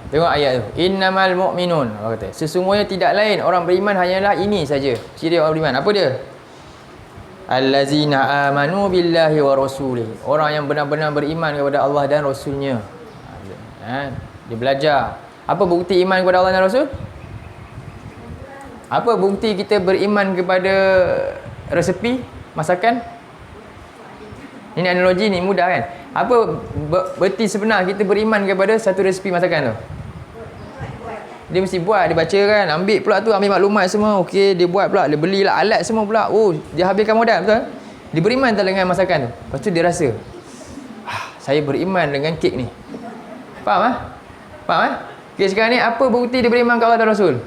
Tengok ayat tu. Innamal mu'minun. Allah kata, sesungguhnya tidak lain orang beriman hanyalah ini saja. Ciri orang beriman. Apa dia? Allazina amanu billahi wa rasulih. Orang yang benar-benar beriman kepada Allah dan Rasulnya. Dia belajar. Apa bukti iman kepada Allah dan Rasul? Apa bukti kita beriman kepada resepi, masakan? Ini analogi ni mudah kan? Apa berarti sebenar kita beriman kepada satu resepi masakan tu? Dia mesti buat, dia baca kan, ambil pula tu, ambil maklumat semua, okey, dia buat pula, dia belilah alat semua pula. Oh, dia habiskan modal, betul? Dia beriman tak dengan masakan tu? Lepas tu dia rasa, saya beriman dengan kek ni. Faham ah? Faham ah? Okey, sekarang ni apa bukti dia beriman kepada Allah dan Rasul?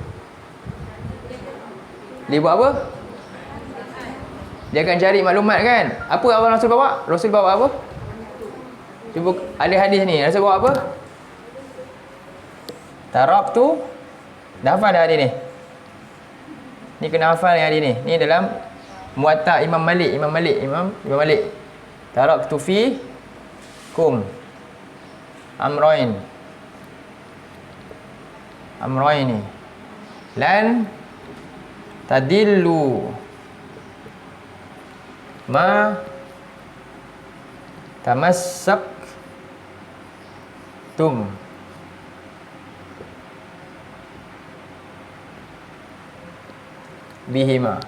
Dia buat apa? Dia akan cari maklumat kan? Apa Allah Rasul bawa? Rasul bawa apa? Cuba ada hadis ni, Rasul bawa apa? Tarab tu. Dah hafal dah hadis ni? Ni kena hafal ni hadis ni. Ni dalam Muwatta Imam Malik. Imam Malik. Taraktu fi kum amroin ni. Lan tadillu ma tamassaktum bihima.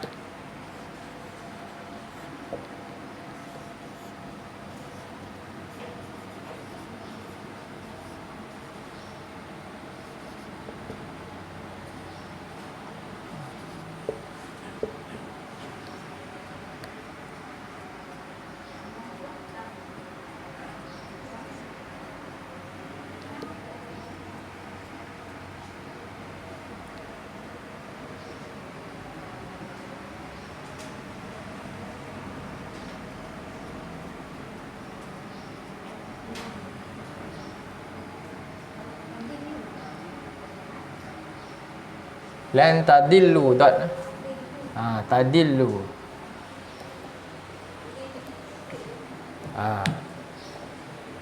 Lan tadillu dot. Tadillu.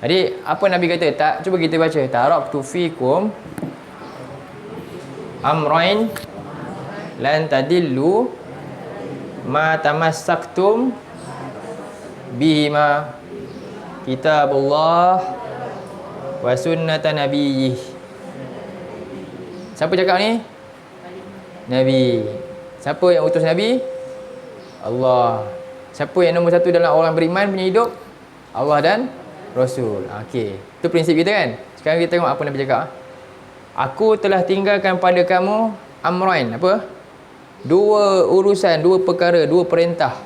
Jadi apa Nabi kata? Tak, cuba kita baca. Taraktu fikum amrain lan tadillu ma tamassaktum bihima kitabullah wa sunnata nabiyyih. Siapa cakap ni? Nabi. Siapa yang utus Nabi? Allah. Siapa yang nombor satu dalam orang beriman punya hidup? Allah dan Rasul. Okey. Itu prinsip kita kan? Sekarang kita tengok apa Nabi cakap. Aku telah tinggalkan pada kamu amrain. Apa? Dua urusan, dua perkara, dua perintah.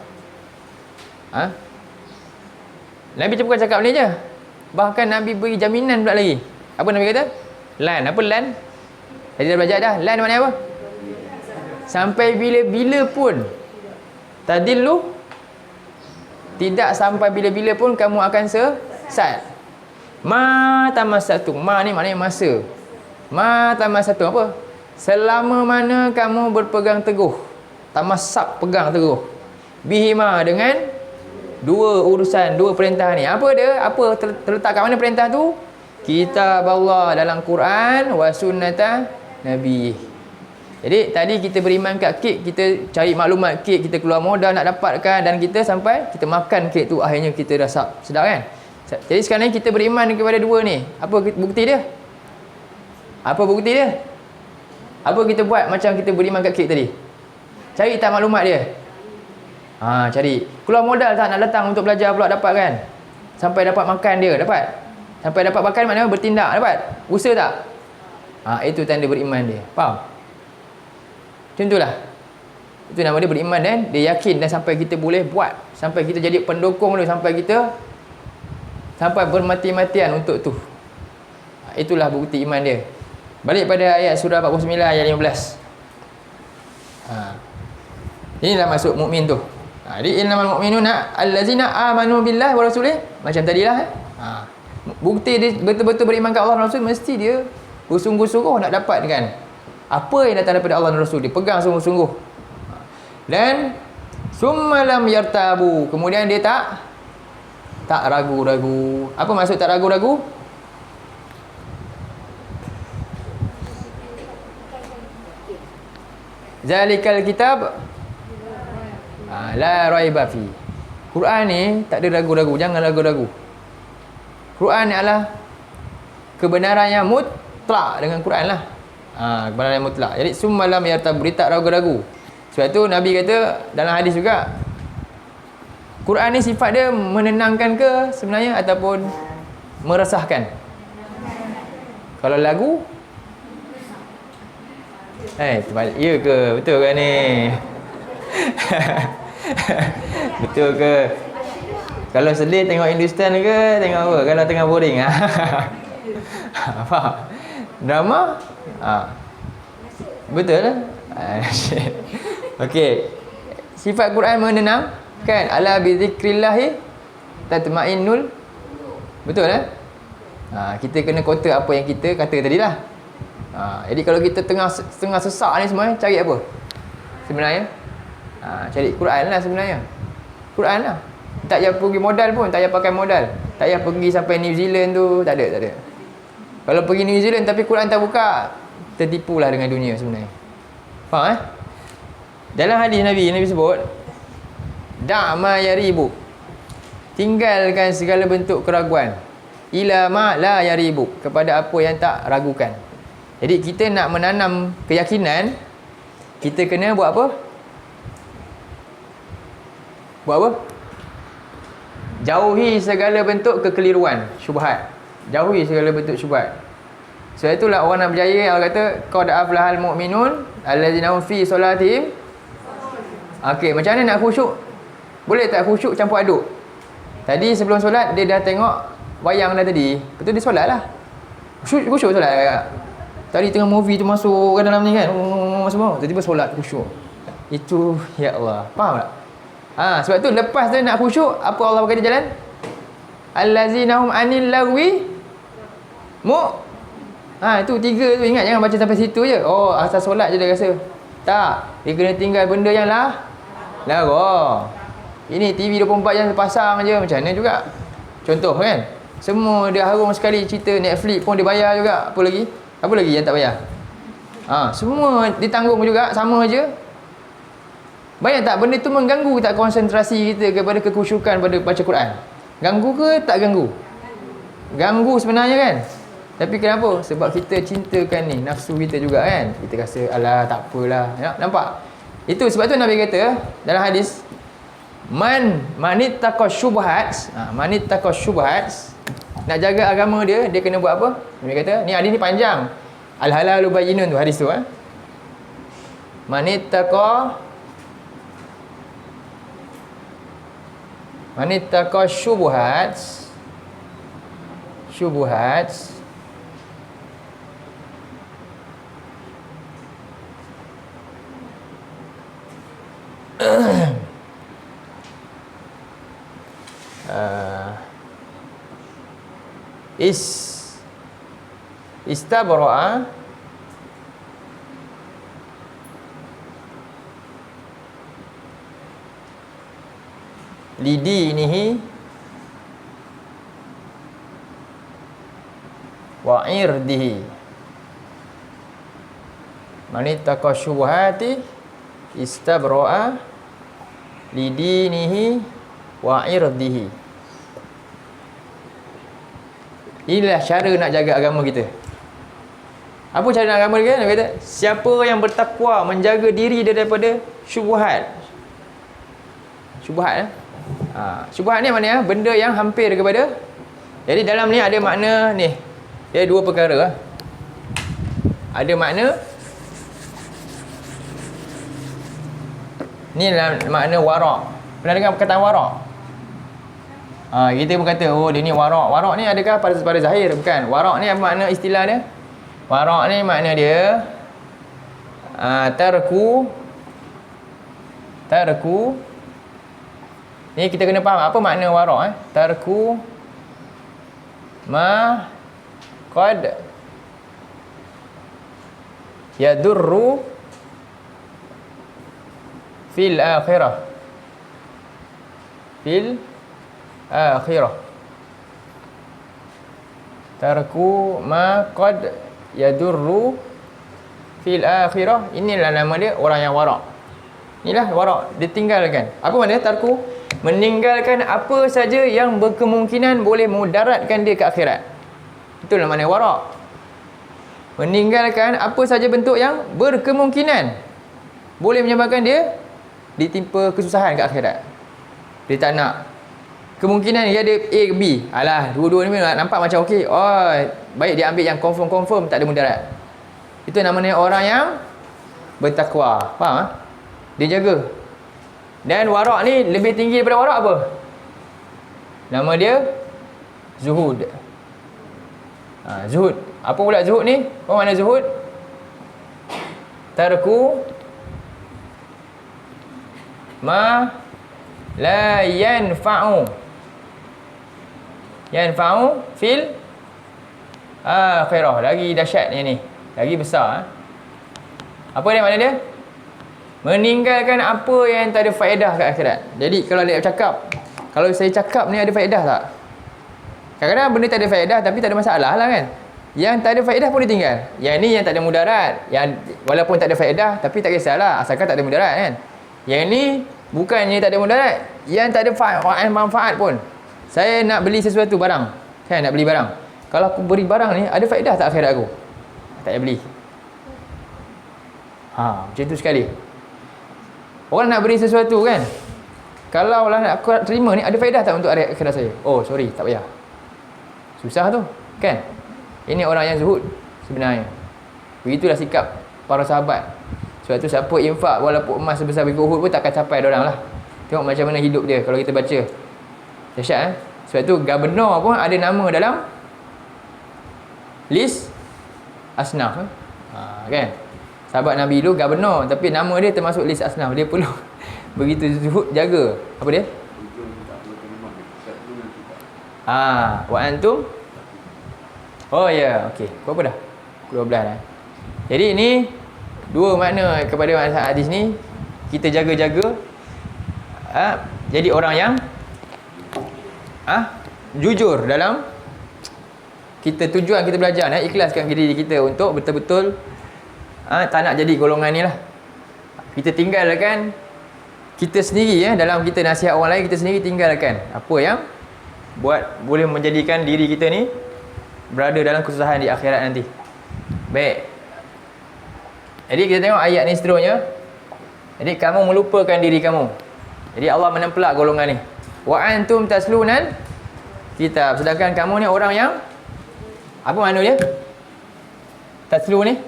Nabi bukan cakap ni je. Bahkan Nabi beri jaminan pula lagi. Apa Nabi kata? Lan. Apa lan? Tadi dah belajar dah. Lan maknanya apa? Sampai bila-bila pun tadillu, tidak sampai bila-bila pun kamu akan sesat. Ma tamassatu. Ma ni maknanya masa. Ma tamassatu apa? Selama mana kamu berpegang teguh. Tamassak, pegang teguh. Bihima, dengan dua urusan, dua perintah ni. Apa dia? Apa terletak kat mana perintah tu? Kitab Allah dalam Quran wa sunnata Nabi. Jadi tadi kita beriman kat kek, kita cari maklumat kek, kita keluar modal nak dapatkan, dan kita sampai kita makan kek tu, akhirnya kita rasa sedap kan. Jadi sekarang ni kita beriman kepada dua ni. Apa bukti dia? Apa bukti dia? Apa kita buat macam kita beriman kat kek tadi? Cari tak maklumat dia. Cari. Keluar modal tak nak datang untuk belajar pula dapat kan? Sampai dapat makan dia, dapat? Sampai dapat makan maknanya bertindak, dapat? Usaha tak? Itu tanda beriman dia. Faham? Macam itulah. Itu nama dia beriman dan dia yakin dan sampai kita boleh buat. Sampai kita jadi pendukung dia, sampai bermati-matian untuk tu. Itulah bukti iman dia. Balik pada ayat surah 49 ayat 15. Inilah maksud mukmin tu. Jadi innamal mu'minuna allazina amanu billahi wa rasulih. Macam tadilah. Bukti dia betul-betul beriman ke Allah dan Rasul, mesti dia bersungguh-sungguh nak dapatkan apa yang datang daripada Allah dan Rasul. Dia pegang sungguh-sungguh. Dan summa lam yartabu. Kemudian dia tak ragu-ragu. Apa maksud tak ragu-ragu? Zalikal kitab la raiba fi. Quran ni tak ada ragu-ragu, jangan ragu-ragu. Quran ni adalah kebenaran yang mutlak dengan Quran lah. Kebenaran yang mutlak. Jadi summa lam yartabu, tak ragu-ragu. Sebab tu Nabi kata dalam hadis juga, Quran ni sifat dia menenangkan ke sebenarnya ataupun meresahkan? Kalau lagu terbalik. Ya ke? Betul ke ni? Betul ke? Kalau sedih tengok Hindustan ke tengok apa? Kalau tengah boring faham? Drama? Betul lah. Okey. Sifat Quran menenangkan. Ala bi zikrillahi tatmainnul. Betul lah. Kita kena kota apa yang kita kata tadilah. Jadi kalau kita tengah sesak ni semua, cari apa sebenarnya? Cari Quran lah sebenarnya. Quran lah. Tak payah pergi modal pun, tak payah pakai modal. Tak payah pergi sampai New Zealand tu, tak ada. Kalau pergi New Zealand tapi Quran tak buka, tertipulah dengan dunia sebenarnya. Faham Dalam hadis Nabi sebut, da'ma yaribu. Tinggalkan segala bentuk keraguan. Ila ma la yaribu. Kepada apa yang tak ragukan. Jadi kita nak menanam keyakinan, kita kena buat apa? Buat apa? Jauhi segala bentuk kekeliruan, syubhat. Jauhi segala bentuk syubhat. Sebab itulah orang nak berjaya, Allah kata qad aflahal mu'minun allazina hum fi solatihim. Okey, macam mana nak khusyuk? Boleh tak khusyuk campur aduk? Tadi sebelum solat dia dah tengok wayang dah tadi. Betul dia solatlah. Khusyuk solat. Tadi tengah movie tu masuk ke dalam ni kan, semua tiba-tiba solat khusyuk. Itu ya Allah. Faham tak? Sebab tu lepas tu nak khusyuk, apa Allah berkata jalan? Allazina hum anil lagwi itu tiga tu, ingat, jangan baca sampai situ je. Asal solat je dia rasa. Tak, dia kena tinggal benda yang lara. Ini TV 24 jam terpasang je, macam mana juga. Contoh kan, semua dia harum sekali cerita Netflix pun dia bayar juga. Apa lagi yang tak bayar? Semua ditanggung juga, sama je. Banyak tak benda tu mengganggu tak konsentrasi kita kepada kekhusyukan pada baca Quran? Ganggu ke tak ganggu? Ganggu sebenarnya kan? Tapi kenapa? Sebab kita cintakan ni nafsu kita juga kan. Kita rasa alah tak apalah. Ya, nampak? Itu sebab tu Nabi kata dalam hadis, manittaqa syubhat, manittaqa syubhat, nak jaga agama dia kena buat apa? Nabi kata, ni hadis ni panjang. Al halalu bayyinun tu hadis tu manittaqa syubhat istabra'a lidinihi wa irdihi. Manittaqa syubhati istabra'a lidinihi wa irdihi. Inilah cara nak jaga agama kita. Apa cara nak agama kita? Dia kata, siapa yang bertakwa menjaga diri dia daripada syubhat, Syubhat syubhat ni mana benda yang hampir kepada. Jadi dalam ni ada makna ni. Dia dua perkara. Ada makna ni dalam makna warak. Pernah dengar perkataan warak? Kita pun kata oh dia ni warak. Warak ni adakah pada zahir? Bukan. Warak ni apa makna istilah dia? Warak ni makna dia tarku ni kita kena faham apa makna warak tarku ma qad yadurru fil akhirah tarku ma qad yadurru fil akhirah. Inilah nama dia orang yang warak. Inilah warak, dia tinggalkan. Apa makna tarku? Meninggalkan apa saja yang berkemungkinan boleh mudaratkan dia ke akhirat. Itulah makna warak. Meninggalkan apa saja bentuk yang berkemungkinan boleh menyebabkan dia ditimpa kesusahan ke akhirat. Dia tak nak. Kemungkinan dia ada A ke B. Alah, dua-dua ni nampak macam okey. Oh, baik dia ambil yang confirm tak ada mudarat. Itu namanya orang yang bertakwa. Faham? Dia jaga. Dan warak ni lebih tinggi daripada warak apa? Nama dia zuhud. Zuhud. Apa pula zuhud ni? Apa makna zuhud? Tarku ma la yanfa'u fil akhirah. Lagi dahsyat ni. Lagi besar. Apa dia makna dia? Meninggalkan apa yang tak ada faedah kat akhirat. Jadi kalau dia cakap, kalau saya cakap ni ada faedah tak? Kadang-kadang benda tak ada faedah tapi tak ada masalah lah kan. Yang tak ada faedah pun dia tinggal. Yang ni yang tak ada mudarat. Yang walaupun tak ada faedah tapi tak kisahlah asalkan tak ada mudarat kan. Yang ni bukannya tak ada mudarat, yang tak ada manfaat pun. Saya nak beli sesuatu barang. Kan nak beli barang. Kalau aku beri barang ni ada faedah tak akhirat aku? Tak payah beli. Macam tu sekali. Orang nak beri sesuatu kan, kalau lah nak aku terima ni ada faedah tak untuk akhirat saya? Oh sorry, tak payah. Susah tu kan. Ini orang yang zuhud sebenarnya. Begitulah sikap para sahabat. Sebab tu siapa infak walaupun emas sebesar bukit Uhud pun takkan capai diorang lah. Tengok macam mana hidup dia kalau kita baca. Dahsyat Sebab tu Gubernur pun ada nama dalam list asnaf kan. Sahabat Nabi dulu Gubernur tapi nama dia termasuk list asnaf. Dia perlu begitu zuhud jaga. Apa dia? Wa antum. Oh ya, okey. Berapa dah? 12 dah. Jadi ini dua makna kepada hadis ni. Kita jaga-jaga jadi orang yang jujur dalam kita tujuan kita belajar ikhlaskan diri kita untuk betul-betul tak nak jadi golongan ni lah. Kita tinggalkan kita sendiri dalam kita nasihat orang lain, kita sendiri tinggalkan apa yang boleh menjadikan diri kita ni berada dalam kesusahan di akhirat nanti. Baik. Jadi kita tengok ayat ni seterusnya. Jadi kamu melupakan diri kamu. Jadi Allah menempelak golongan ni. Wa antum taslunan kitab. Sedangkan kamu ni orang yang apa makna dia? Taslu ni?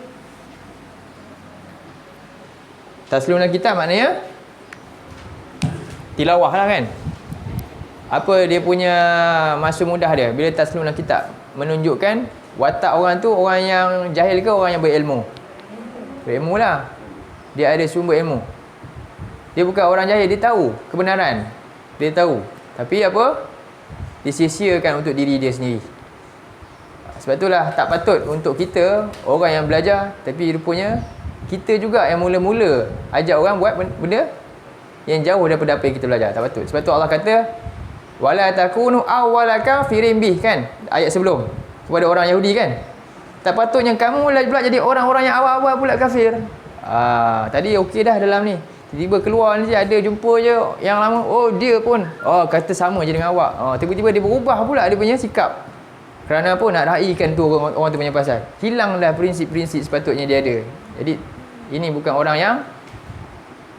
Tasluna kitab maknanya tilawah lah kan. Apa dia punya masa mudah dia bila tasluna kitab? Menunjukkan watak orang tu orang yang jahil ke orang yang berilmu? Berilmu lah. Dia ada sumber ilmu. Dia bukan orang jahil, dia tahu kebenaran. Dia tahu. Tapi apa? Disia-siakan untuk diri dia sendiri. Sebab itulah tak patut untuk kita orang yang belajar tapi rupanya kita juga yang mula-mula ajak orang buat benda yang jauh daripada apa yang kita belajar. Tak patut. Sebab tu Allah kata wala takunu awwala kafirin bih kan? Ayat sebelum kepada orang Yahudi kan? Tak patutnya kamu pula jadi orang-orang yang awal-awal pula kafir. Tadi okey dah dalam ni. Tiba-tiba keluar ni ada jumpa je yang lama, oh dia pun kata sama je dengan awak. Tiba-tiba dia berubah pula dia punya sikap. Kerana apa? Nak raikan tu orang tu punya pasal. Hilang dah prinsip-prinsip sepatutnya dia ada. Jadi ini bukan orang yang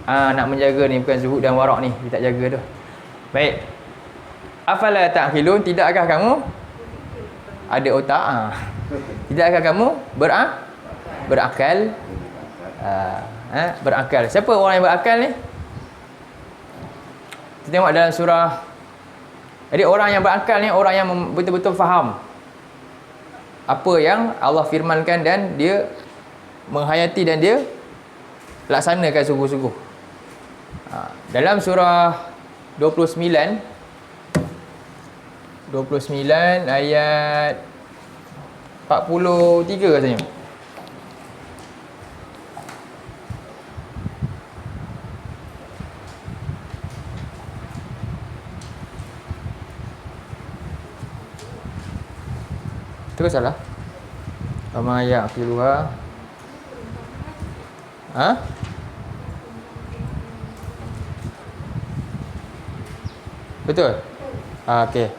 nak menjaga ni, bukan zuhud dan warak ni dia tak jaga tu. Baik. Afala ta'qilun, tidakkah kamu ada otak? Tidakkah kamu berakal? Berakal. Siapa orang yang berakal ni? Kita tengok dalam surah. Jadi orang yang berakal ni orang yang betul-betul faham apa yang Allah firmankan dan dia menghayati dan dia laksanakan sungguh-sungguh. Dalam surah 29 ayat 43 rasanya. Terus salah. Ama ya'qiluha. Betul? Okey.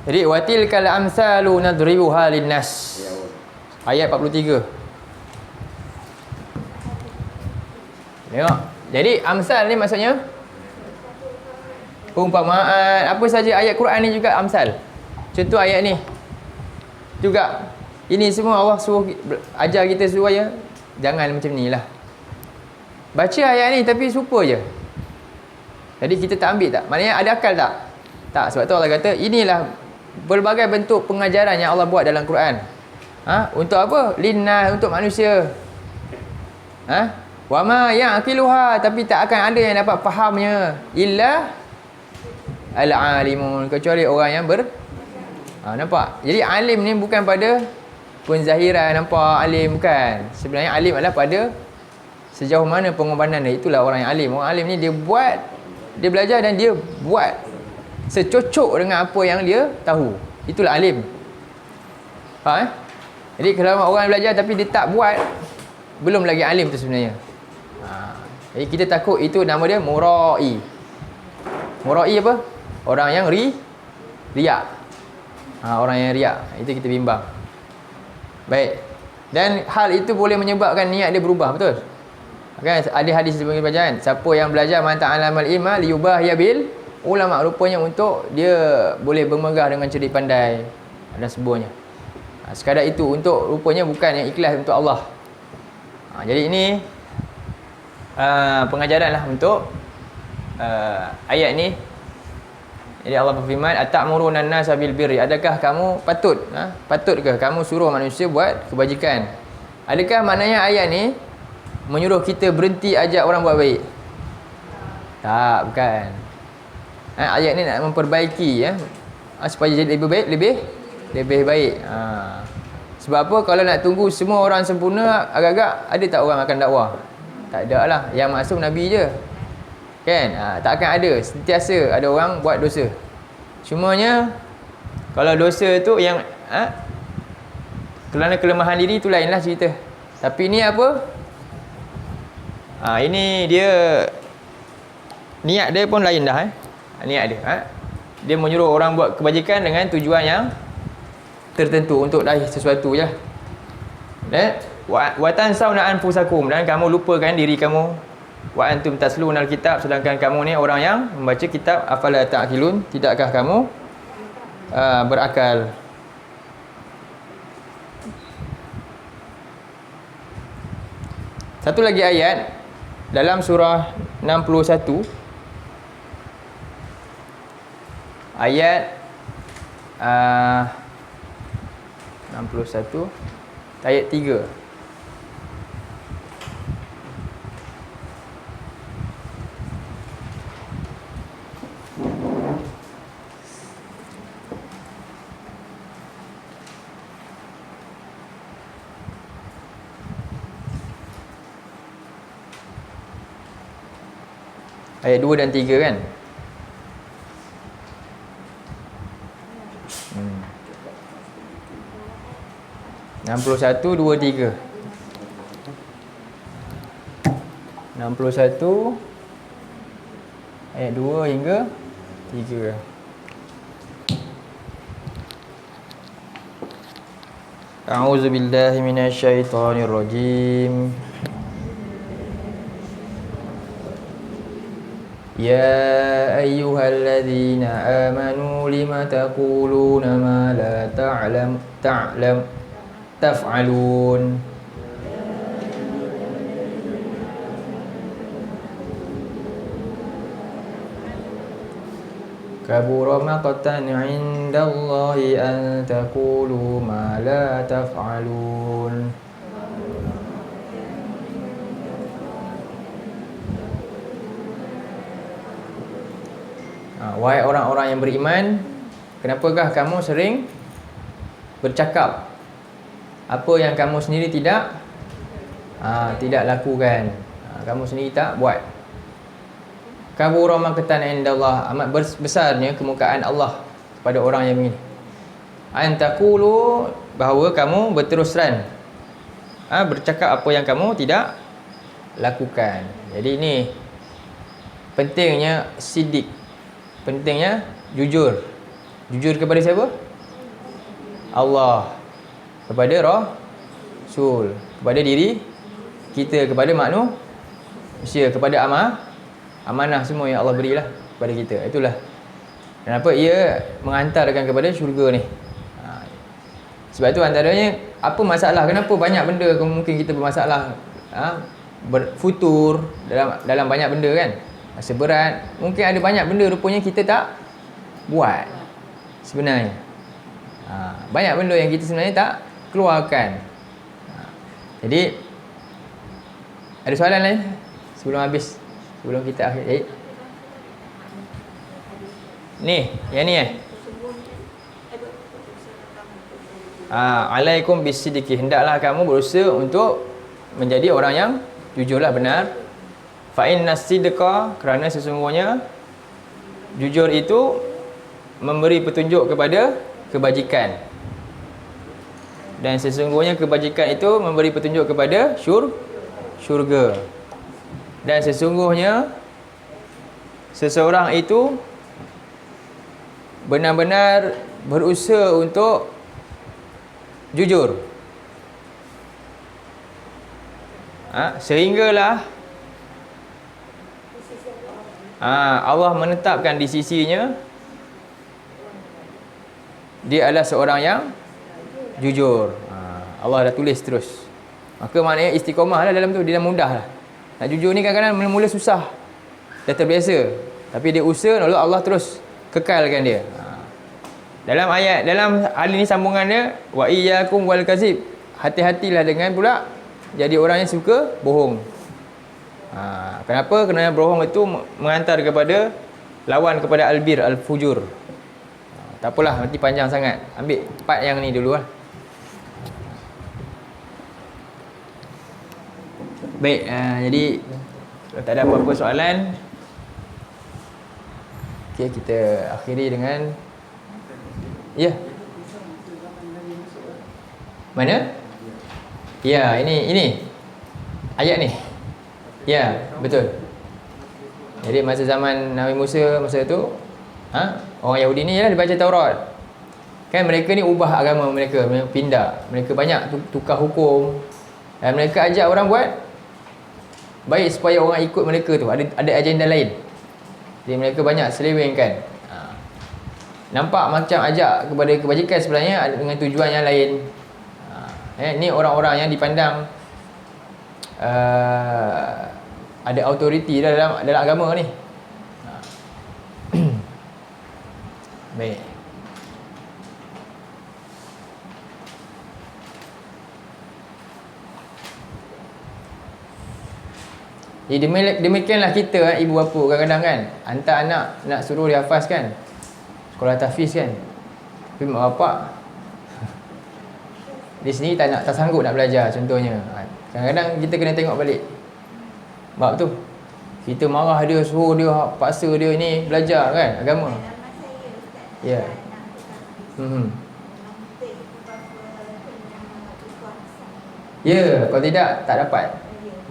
Jadi watilkal amsalu nadribuha linnas. Ayat 43. Tengok. Jadi amsal ni maksudnya perumpamaan. Apa saja ayat Quran ni juga amsal. Contoh ayat ni juga. Ini semua Allah suruh ajar kita supaya jangan macam ni lah. Baca ayat ni tapi serupa je. Jadi kita tak ambil tak? Maknanya ada akal tak? Tak. Sebab tu Allah kata inilah berbagai bentuk pengajaran yang Allah buat dalam Quran. Untuk apa? Linnas, untuk manusia. Wa ma ya'qiluha, tapi tak akan ada yang dapat fahamnya illa al-alimun, kecuali orang yang nampak? Jadi alim ni bukan pada penzahiran, nampak alim, bukan. Sebenarnya alim adalah pada sejauh mana pengorbanan dia. Itulah orang yang alim. Orang alim ni dia buat, dia belajar dan dia buat secocok dengan apa yang dia tahu. Itulah alim. Jadi kalau orang belajar tapi dia tak buat, belum lagi alim tu sebenarnya. Jadi kita takut itu nama dia mura'i. Mura'i apa? Orang yang riak. Orang yang riak. Itu kita bimbang. Baik. Dan hal itu boleh menyebabkan niat dia berubah, betul? Kan ada hadis sebelum kita baca kan, siapa yang belajar man ta'allamal ilma liyubahiya bil ulama, rupanya untuk dia boleh bermegah dengan cerdik pandai dan sebagainya. Sekadar itu, untuk rupanya bukan yang ikhlas untuk Allah. Jadi ini pengajaran lah untuk ayat ni. Jadi Allah berfirman, atamuruna an-nasa bil birri, adakah kamu patutkah kamu suruh manusia buat kebajikan? Adakah maknanya ayat ni menyuruh kita berhenti ajak orang buat baik? Tak, bukan. Ayat ni nak memperbaiki supaya jadi lebih baik. Sebab apa? Kalau nak tunggu semua orang sempurna, agak-agak ada tak orang akan dakwah? Tak ada lah. Yang masuk Nabi je. Kan? Tak akan ada. Sentiasa ada orang buat dosa. Cumanya kalau dosa tu yang kerana kelemahan diri tu lainlah cerita. Tapi ni apa? Ini dia niat dia pun lain dah. Niat dia. Dia menyuruh orang buat kebajikan dengan tujuan yang tertentu untuk raih sesuatu je. Dan wa tansawna anfusakum, dan kamu lupakan diri kamu. Wa antum taslunal kitab, sedangkan kamu ni orang yang membaca kitab. Afala ta'qilun, tidakkah kamu berakal? Satu lagi ayat dalam surah 61 ayat 61 ayat 3. Ayat 2 dan 3 kan? Hmm. 61, 2, 3. 61 ayat 2 hingga 3. A'udzubillahi minasyaitonirrajim. Ya ayyuhalladzina amanu lima taquluna ma la taf'alun. Kabura maqtan 'indallahi an taqulu ma la taf'alun. Wahai orang-orang yang beriman, kenapakah kamu sering bercakap apa yang kamu sendiri tidak lakukan, kamu sendiri tak buat. Kabura maqtan indallah, amat besarnya kemukaan Allah kepada orang yang begini. An taqulu, bahawa kamu berterus terang bercakap apa yang kamu tidak lakukan. Jadi ini pentingnya sidik, pentingnya jujur. Jujur kepada siapa? Allah, kepada Rasul, kepada diri kita, kepada manusia, kepada amanah semua yang Allah berilah kepada kita. Itulah kenapa ia menghantarkan kepada syurga ni. Sebab tu antaranya apa masalah, kenapa banyak benda mungkin kita bermasalah, berfutur dalam banyak benda kan, rasa berat. Mungkin ada banyak benda rupanya kita tak buat sebenarnya. Banyak benda yang kita sebenarnya tak keluarkan. Jadi ada soalan lain sebelum habis, sebelum kita akhir. Ni, yang ni alaikum bisidiki, hendaklah kamu berusaha untuk menjadi orang yang jujurlah, benar. Fa innas sidqa, kerana sesungguhnya jujur itu memberi petunjuk kepada kebajikan, dan sesungguhnya kebajikan itu memberi petunjuk kepada syurga, dan sesungguhnya seseorang itu benar-benar berusaha untuk jujur, sehinggalah Allah menetapkan di sisinya dia adalah seorang yang jujur. Allah dah tulis terus. Maka maknanya istiqamah lah dalam tu, dia dah mudah lah. Nak jujur ni kadang-kadang mula-mula susah, dah terbiasa, tapi dia usaha, lalu Allah terus kekalkan dia. Dalam ayat, dalam hal ini sambungan dia, wa iyyakum wal kazib, hati-hatilah dengan pula jadi orang yang suka bohong. Kenapa? Kerana bohong itu mengantar kepada lawan kepada albir, al-fujur. Tak apalah, nanti panjang sangat. Ambil part yang ni dulu lah. Baik, jadi kalau tak ada apa-apa soalan, okay, kita akhiri dengan ya. Mana? Ya, ini ayat ni. Ya, betul. Jadi masa zaman Nabi Musa, masa tu orang Yahudi ni ialah dia baca Taurat. Kan mereka ni ubah agama mereka pindah. Mereka banyak tukar hukum. Dan mereka ajak orang buat baik supaya orang ikut mereka tu. Ada agenda lain. Jadi mereka banyak selewengkan. Nampak macam ajak kepada kebajikan, sebenarnya dengan tujuan yang lain. Ni orang-orang yang dipandang ada autoriti dalam agama ni. Baik. Jadi demikianlah kita ibu bapa kadang-kadang kan, hantar anak nak suruh dia hafazkan, sekolah tahfiz kan, tapi mak bapak di sini tak sanggup nak belajar contohnya. Kadang-kadang kita kena tengok balik. Sebab tu kita marah dia, suruh dia, paksa dia ni belajar kan agama. Ya. Ya, kalau tidak tak dapat.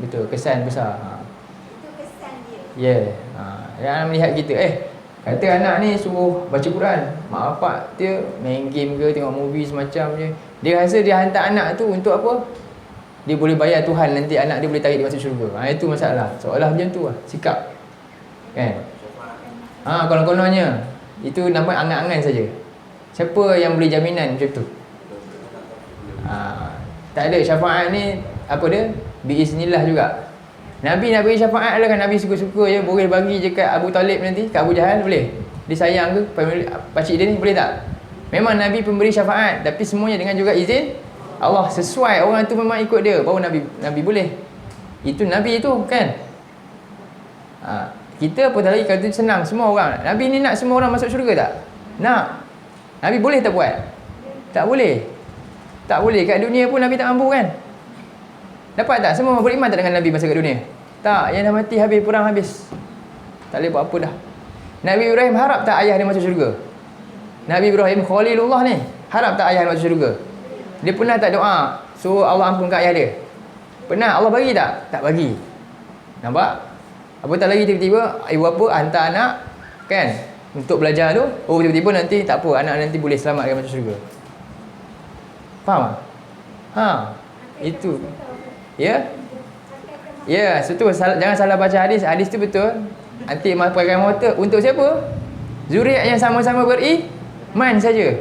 Betul, kesan besar. Itu kesan dia. Ya. Yang melihat kita, kata anak ni suruh baca Quran, mak bapak dia main game ke, tengok movie semacam je. Dia rasa dia hantar anak tu untuk apa? Dia boleh bayar Tuhan, nanti anak dia boleh tarik dia masuk syurga. Itu masalah. Seolah macam tu lah sikap. Kan? Konon-kononnya. Itu nampak angan-angan saja. Siapa yang beri jaminan macam tu? Tak ada. Syafaat ni apa dia? Biiznillah juga. Nabi nak bagi syafaat lah kan. Nabi suka-suka je. Boleh bagi je kat Abu Talib nanti, kat Abu Jahal boleh. Dia sayang ke pakcik dia ni, boleh tak? Memang Nabi pemberi syafaat, tapi semuanya dengan juga izin Allah. Sesuai orang tu memang ikut dia, baru Nabi boleh. Itu Nabi itu kan. Kita apa lagi kata senang semua orang. Nabi ni nak semua orang masuk syurga tak? Nak. Nabi boleh tak buat? Tak boleh. Tak boleh. Kat dunia pun Nabi tak mampu kan? Dapat tak? Semua beriman tak dengan Nabi masa kat dunia? Tak. Yang dah mati habis, perang habis. Tak boleh buat apa dah. Nabi Ibrahim harap tak ayah dia masuk syurga? Nabi Ibrahim Khalilullah ni harap tak ayah dia masuk syurga? Dia pernah tak doa suruh Allah ampunkan ayah dia? Pernah? Allah bagi tak? Tak bagi. Nampak? Apatah lagi tiba-tiba ibu bapa hantar anak kan untuk belajar tu, tiba-tiba nanti tak apa, anak nanti boleh selamat dengan masuk syurga. Faham tak? Itu. Ya? Ya, betul. Jangan salah baca hadis. Hadis tu betul. Nanti pakai mata untuk siapa? Zuriat yang sama-sama beriman saja.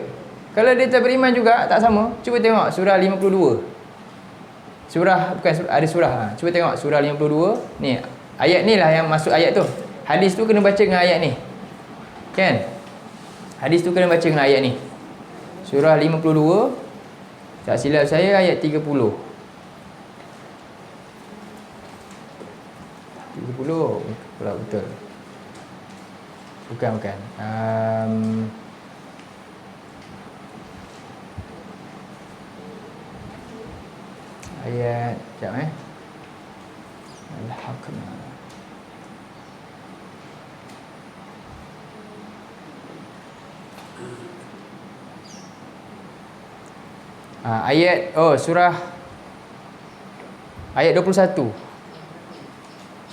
Kalau dia tak beriman juga, tak sama. Cuba tengok surah 52. Ada surah. Cuba tengok surah 52. Ni, ayat ni lah yang masuk ayat tu. Hadis tu kena baca dengan ayat ni. Kan? Hadis tu kena baca dengan ayat ni. Surah 52. Tak silap saya ayat 30. 30 pula betul. Bukan. Ayat sekejap Al-Haqna. Surah ayat 21.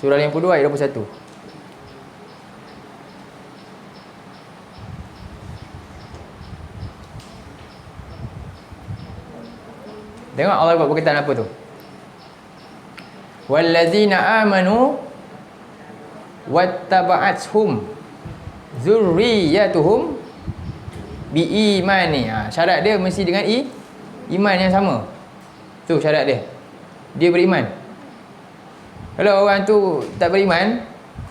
Surah 52 ayat 21. Tengok Allah buat berkaitan apa tu? Wallazina amanu wattaba'athum dzurriyyatuhum biimani. Syarat dia mesti dengan iman yang sama. Tu syarat dia. Dia beriman. Kalau orang tu tak beriman,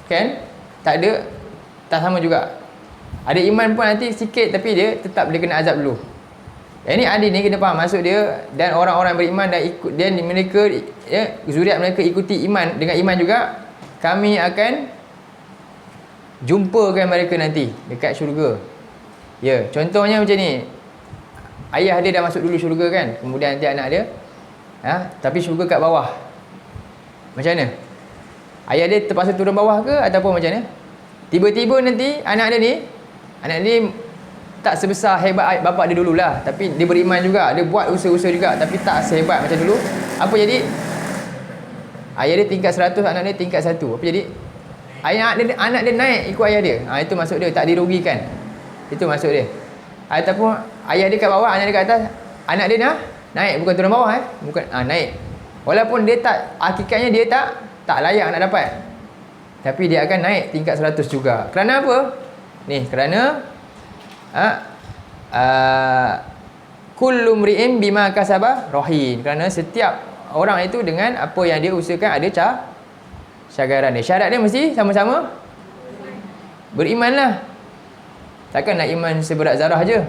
kan? Tak sama juga. Ada iman pun nanti sikit, tapi dia tetap dia kena azab dulu. Yang ni adil ni kena faham maksud dia. Dan orang-orang beriman dan ikut, dan mereka zuriat mereka ikuti iman dengan iman juga, kami akan jumpakan mereka nanti dekat syurga. Ya, contohnya macam ni. Ayah dia dah masuk dulu syurga kan, kemudian nanti anak dia tapi syurga kat bawah. Macam mana? Ayah dia terpaksa turun bawah ke ataupun macam mana? Tiba-tiba nanti anak dia ni tak sebesar hebat bapak dia dululah, tapi dia beriman juga, dia buat usaha-usaha juga, tapi tak sehebat macam dulu. Apa jadi? Ayah dia tingkat 100, anak dia tingkat 1. Apa jadi? Anak dia naik ikut ayah dia. Itu maksud dia, tak dirugikan. Itu maksud dia. Ataupun ayah dia kat bawah, anak dia kat atas, anak dia naik, bukan turun bawah bukan naik. Walaupun dia tak, hakikatnya dia tak layak nak dapat, tapi dia akan naik tingkat 100 juga. Kerana apa? Ni, kerana kullu mri'in bima kasaba rahin. Kerana setiap orang itu dengan apa yang dia usahakan ada cagaran dia. Syarat dia mesti sama-sama berimanlah. Takkan nak iman seberat zarah je.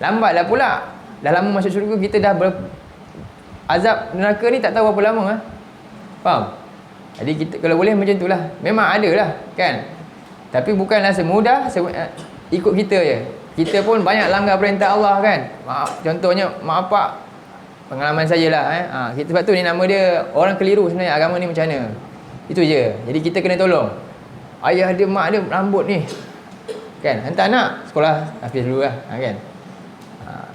Lambatlah pula. Dah lama masuk syurga, kita dah azab neraka ni tak tahu berapa lama. Faham? Jadi kita kalau boleh macam itulah. Memang ada lah kan. Tapi bukanlah semudah ikut kita je. Kita pun banyak langgar perintah Allah kan. Contohnya mak bapak, pengalaman saya lah kita, sebab tu ni nama dia orang keliru sebenarnya agama ni macam mana. Itu je. Jadi kita kena tolong. Ayah dia, mak dia rambut ni kan, hantar anak sekolah hafiz dulu lah kan.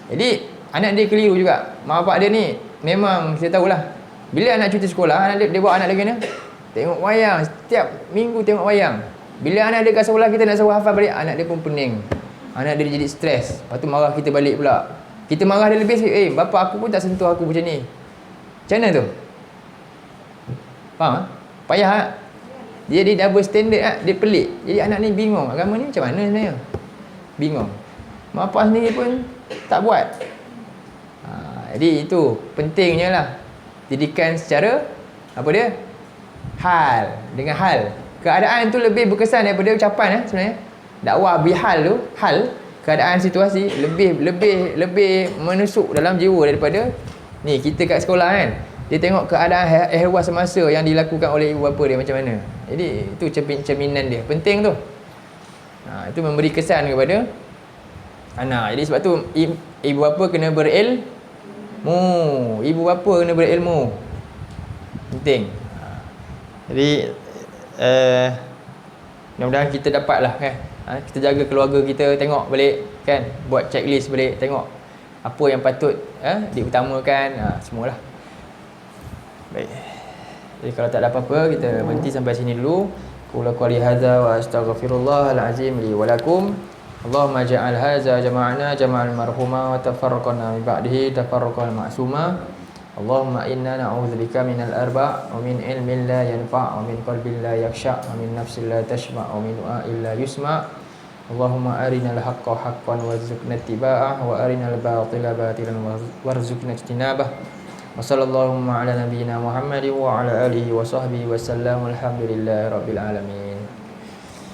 Jadi anak dia keliru juga. Mak bapak dia ni memang kita tahulah, bila anak cuti sekolah, anak dia bawa anak dia kena tengok wayang. Setiap minggu tengok wayang. Bila anak dia kat sekolah, kita nak suruh hafal balik, anak dia pun pening. Anak dia jadi stres. Lepas tu marah kita balik pula. Kita marah dia lebih sikit. Bapa aku pun tak sentuh aku macam ni. Macam mana tu? Faham? Payah Dia double standard lah. Dia pelik. Jadi anak ni bingung. Agama ni macam mana sebenarnya? Bingung. Mak bapak sendiri pun tak buat. Jadi itu pentingnya lah. Didikan secara apa dia? Hal. Dengan hal. Keadaan tu lebih berkesan daripada ucapan sebenarnya. Dakwah bihal tu, hal, keadaan situasi lebih menusuk dalam jiwa daripada ni kita kat sekolah kan. Dia tengok keadaan ehwal semasa yang dilakukan oleh ibu bapa dia macam mana. Jadi itu cerminan dia. Penting tu. Itu memberi kesan kepada anak. Jadi sebab tu ibu bapa kena berilmu. Ibu bapa kena berilmu. Penting. Jadi mudah-mudahan kita dapatlah kan. Kita jaga keluarga kita, tengok balik kan, buat checklist balik, tengok apa yang patut diutamakan, semualah. Baik. Jadi kalau tak ada apa-apa, kita berhenti sampai sini dulu. Qul qouli hadza wa astaghfirullahal azim li wa lakum. Allahumma ja'al hadza jama'ana jama'al marhuma wa tafarraqna min ba'dihi tafarraqal ma'suma. Allahumma inna na'udzubika minal arba' wa min ilmin la yanfa' wa min qalbin la yakhsha' wa min nafsin la tashma' wa min du'a'in la yusma'. Allahumma arinal haqqa haqqan warzuqna ittiba'ah wa arinal batila batilan warzuqna ijtinabah. Wa sallallahu ala nabiyyina Muhammadin wa ala alihi wa sahbihi wa sallam. Alhamdulillahi rabbil alamin.